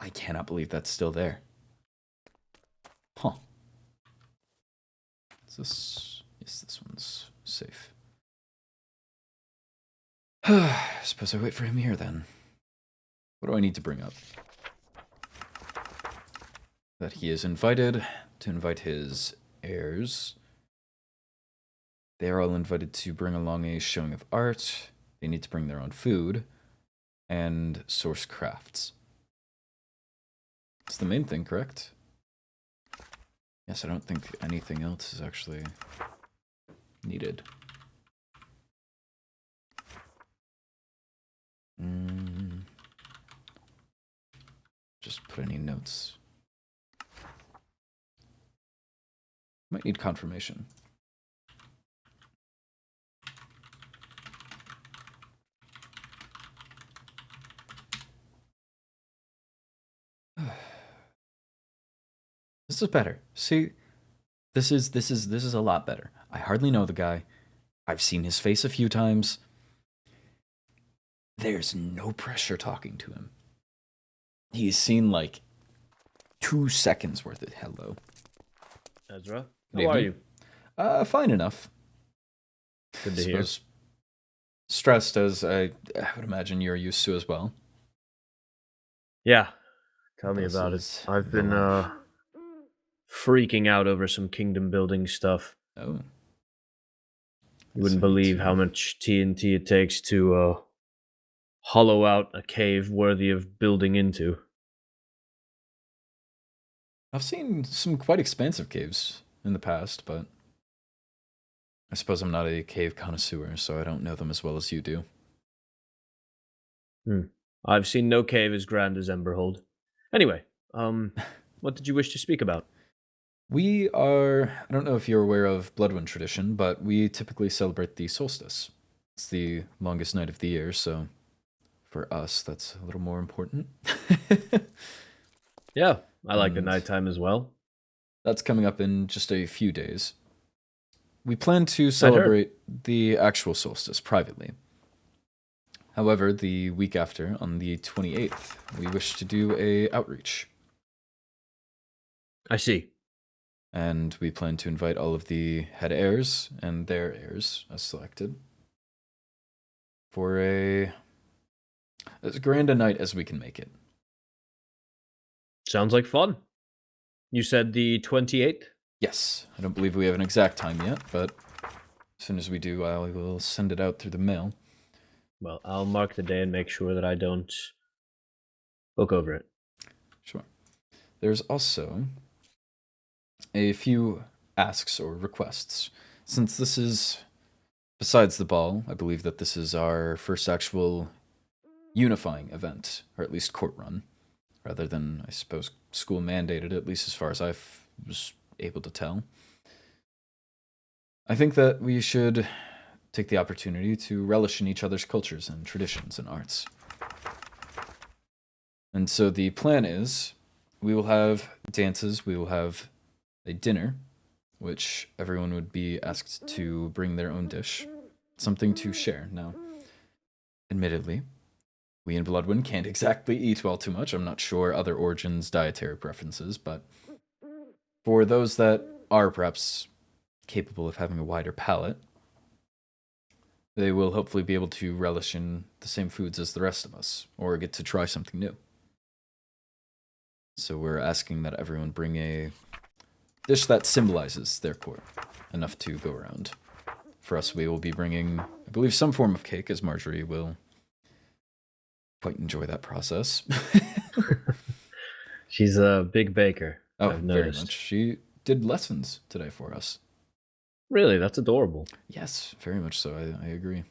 I cannot believe that's still there. Huh. Is this... Yes, this one's safe. I suppose I wait for him here then. What do I need to bring up? That he is invited to invite his heirs they are all invited to bring along a showing of art. They need to bring their own food and source crafts. That's the main thing, correct? Yes, I don't think anything else is actually needed. Just put any notes. Might need confirmation. This is better. See, this is a lot better. I hardly know the guy. I've seen his face a few times. There's no pressure talking to him. He's seen like 2 seconds worth of hello. Ezra, Good how are evening. you? Fine enough. Good to hear. Stressed as I would imagine you're used to as well. Yeah, tell me This about it. is I've the been life. freaking out over some kingdom building stuff. Oh. You wouldn't So me believe too. how much TNT it takes to hollow out a cave worthy of building into. I've seen some quite expansive caves in the past, but I suppose I'm not a cave connoisseur, so I don't know them as well as you do. I've seen no cave as grand as Emberhold. Anyway, what did you wish to speak about? We are, I don't know if you're aware of Bloodwind tradition, but we typically celebrate the solstice. It's the longest night of the year, so for us, that's a little more important. Yeah, I like the And nighttime as well. That's coming up in just a few days. We plan to heard. celebrate the actual solstice privately. However, the week after, on the 28th, we wish to do a outreach. I see. And we plan to invite all of the head heirs and their heirs, as selected, for as grand a night as we can make it. Sounds like fun. You said the 28th? Yes, I don't believe we have an exact time yet, but as soon as we do, I will send it out through the mail. Well, I'll mark the day and make sure that I don't look over it. Sure. There's also a few asks or requests. Since this is, besides the ball, I believe that this is our first actual unifying event, or at least court run, rather than, I suppose, school mandated, at least as far as I was able to tell. I think that we should take the opportunity to relish in each other's cultures and traditions and arts. And so the plan is, we will have dances, we will have a dinner, which everyone would be asked to bring their own dish, something to share. Now, admittedly, we in Bloodwind can't exactly eat all too much. I'm not sure other origins' dietary preferences, but for those that are perhaps capable of having a wider palate, they will hopefully be able to relish in the same foods as the rest of us, or get to try something new. So we're asking that everyone bring a dish that symbolizes their court, enough to go around. For us, we will be bringing, I believe, some form of cake, as Marjorie will quite enjoy that process. She's a big baker. Oh, I've very noticed. much. She did lessons today for us. Really, that's adorable. Yes, very much so. I agree.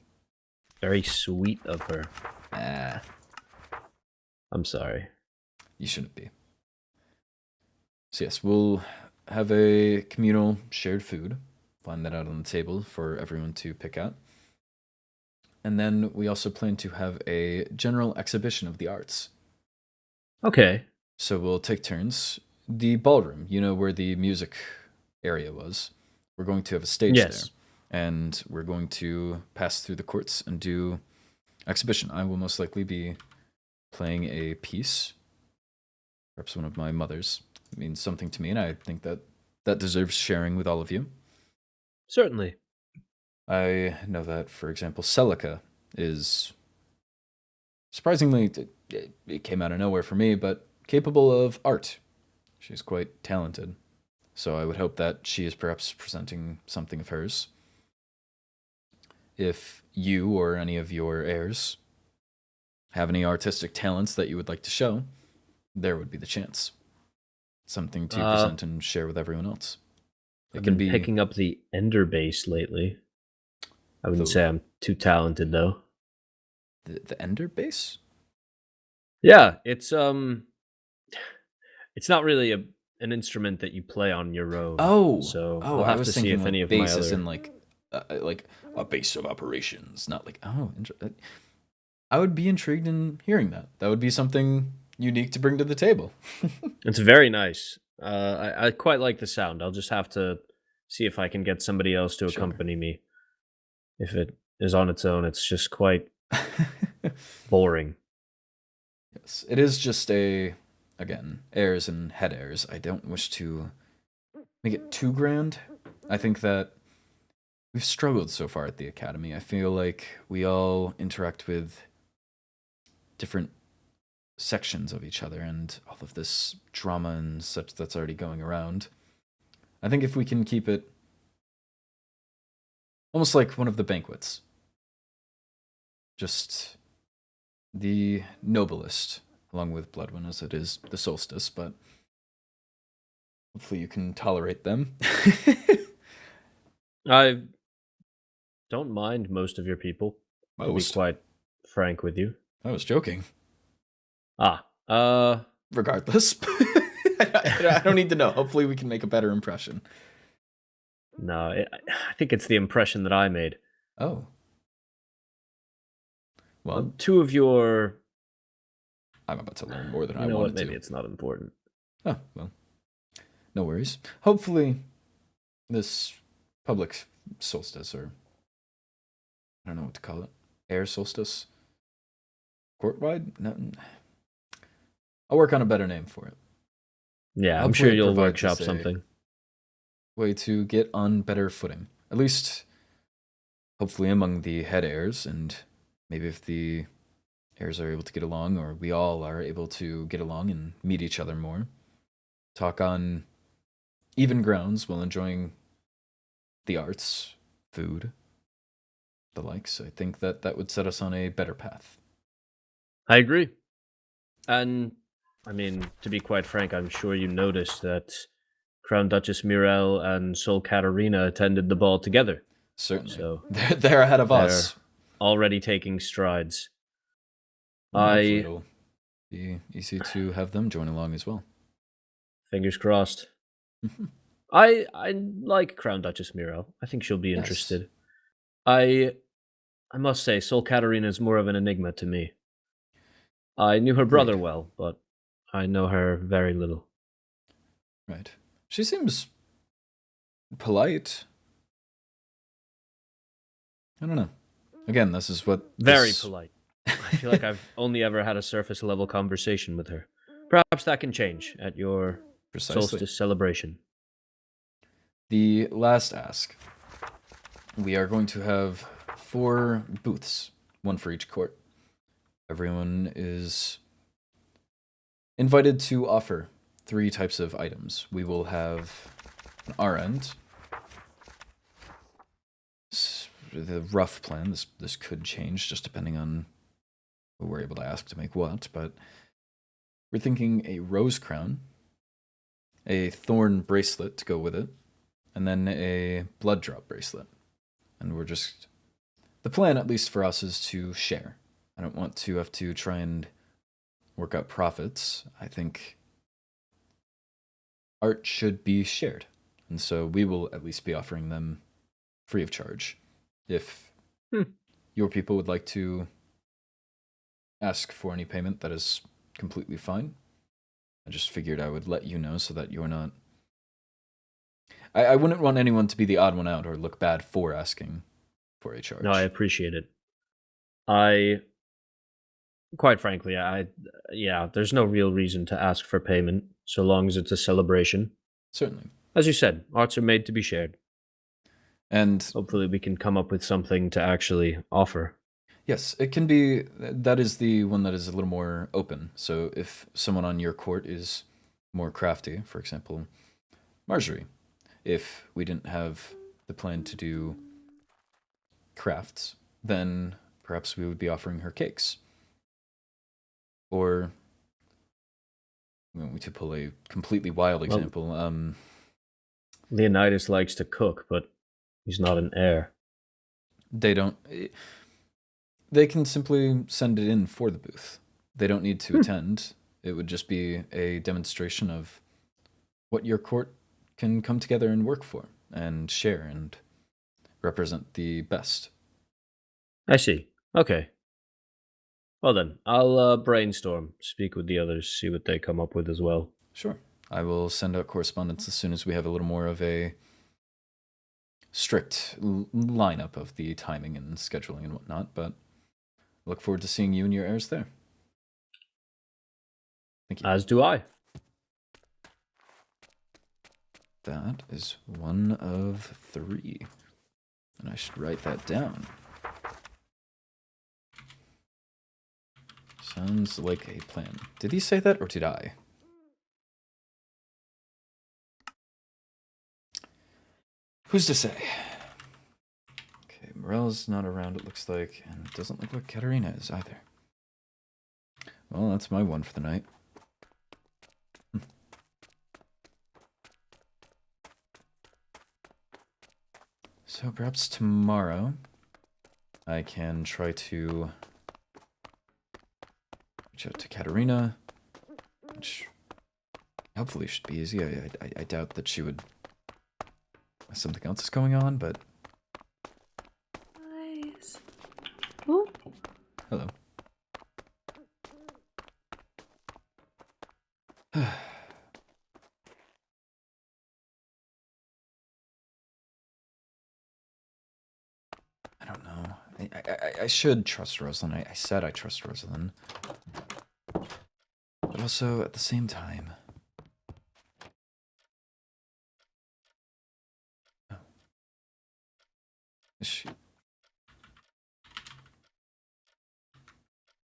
Very sweet of her. Ah, I'm sorry. you shouldn't be. So yes, we'll have a communal shared food. Find that out on the table for everyone to pick out. And then we also plan to have a general exhibition of the arts. Okay. So we'll take turns. The ballroom, you know where the music area was. We're going to have a stage Yes. there. And we're going to pass through the courts and do exhibition. I will most likely be playing a piece, perhaps one of my mother's. It means something to me, and I think that that deserves sharing with all of you. Certainly. I know that, for example, Celica is surprisingly, it came out of nowhere for me, but capable of art. She's quite talented. So I would hope that she is perhaps presenting something of hers. if you or any of your heirs have any artistic talents that you would like to show, there would be the chance. Something to present and share with everyone else. I've been picking up the Ender base lately. I wouldn't say I'm too talented though. The Ender base? Yeah, it's not really an instrument that you play on your own. So I'll have to see if any of my base other... is in like a base of operations, not like I would be intrigued in hearing that. That would be something unique to bring to the table. It's very nice. I quite like the sound. I'll just have to see if I can get somebody else to accompany me. If it is on its own, it's just quite boring. Yes, it is just again, heirs and head heirs. I don't wish to make it too grand. I think that we've struggled so far at the Academy. I feel like we all interact with different sections of each other, and all of this drama and such that's already going around. I think if we can keep it almost like one of the banquets, just the noblest, along with Bloodwind, as it is the solstice, but hopefully you can tolerate them. I don't mind most of your people, to be quite frank with you. I was joking. Regardless. I don't need to know. Hopefully we can make a better impression. No, I think it's the impression that I made. Oh. Well, two of your... I'm about to learn more than I know wanted what? Maybe to. it's not important. Oh, well. No worries. Hopefully this public solstice, or I don't know what to call it. Air solstice? Courtwide? No. I'll work on a better name for it. Yeah, I'm sure you'll workshop something. Way to get on better footing. At least, hopefully, among the head heirs, and maybe if the heirs are able to get along, or we all are able to get along and meet each other more. Talk on even grounds while enjoying the arts, food, the likes. I think that would set us on a better path. I agree. And, I mean, to be quite frank, I'm sure you noticed that Crown Duchess Mirel and Sol Katarina attended the ball together. Certainly. So they're ahead of us. Already taking strides. Hopefully it'll be easy to have them join along as well. Fingers crossed. I like Crown Duchess Mirel. I think she'll be interested. I must say, Sol Katarina is more of an enigma to me. I knew her brother well, but I know her very little. Right. She seems polite. I don't know. Again, this is what... Very polite. I feel like I've only ever had a surface level conversation with her. Perhaps that can change at your solstice celebration. The last ask. We are going to have 4 booths, 1 for each court. Everyone is invited to offer 3 types of items. We will have on our end the rough plan. This could change just depending on who we're able to ask to make what, but we're thinking a rose crown, a thorn bracelet to go with it, and then a blood drop bracelet. And we're just... The plan, at least for us, is to share. I don't want to have to try and work out profits. I think art should be shared. And so we will at least be offering them free of charge. If your people would like to ask for any payment, that is completely fine. I just figured I would let you know so that you're not... I wouldn't want anyone to be the odd one out or look bad for asking for a charge. No, I appreciate it. Quite frankly, there's no real reason to ask for payment, so long as it's a celebration. Certainly. As you said, arts are made to be shared. And hopefully we can come up with something to actually offer. Yes, it can be... That is the one that is a little more open. So if someone on your court is more crafty, for example, Marjorie, if we didn't have the plan to do crafts, then perhaps we would be offering her cakes. Or, to pull a completely wild example, Leonidas likes to cook, but he's not an heir. they don't. They can simply send it in for the booth. They don't need to attend. It would just be a demonstration of what your court can come together and work for, and share and represent the best. I see. Okay. Well then, I'll brainstorm, speak with the others, see what they come up with as well. Sure. I will send out correspondence as soon as we have a little more of a strict lineup of the timing and scheduling and whatnot, but look forward to seeing you and your heirs there. Thank you. As do I. That is one of 3. And I should write that down. Sounds like a plan. Did he say that or did I? Who's to say? Okay, Morel's not around, it looks like, and it doesn't look like Katerina is either. Well, that's my one for the night. So perhaps tomorrow I can try to reach out to Katerina, which hopefully should be easy. I doubt that she would have something else is going on, but... Nice. Ooh. Hello. I don't know. I should trust Rosalind. I said I trust Rosalind. But also, at the same time... Oh. Is she... Where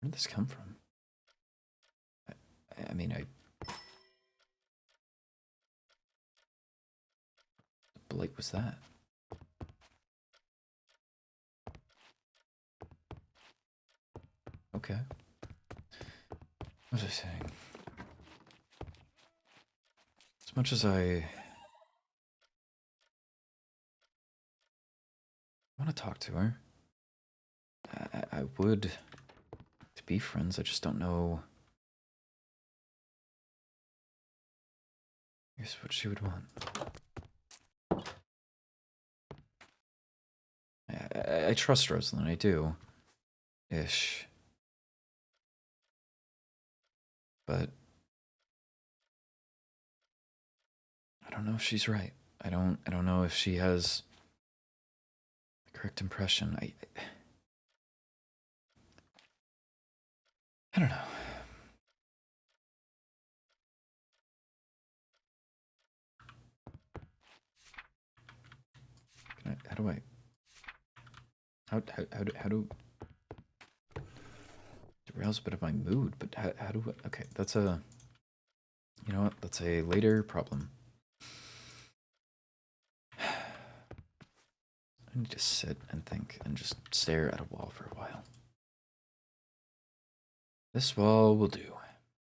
did this come from? I mean, What blight was that? Okay. What was I saying? As much as I want to talk to her, I would to be friends. I just don't know. I guess what she would want. I trust Rosalind. I do. Ish. But I don't know if she's right. I don't know if she has the correct impression. I don't know. How do I derails a bit of my mood, but how do I, okay, that's a, you know what, that's a later problem. I need to sit and think and just stare at a wall for a while. This wall will do.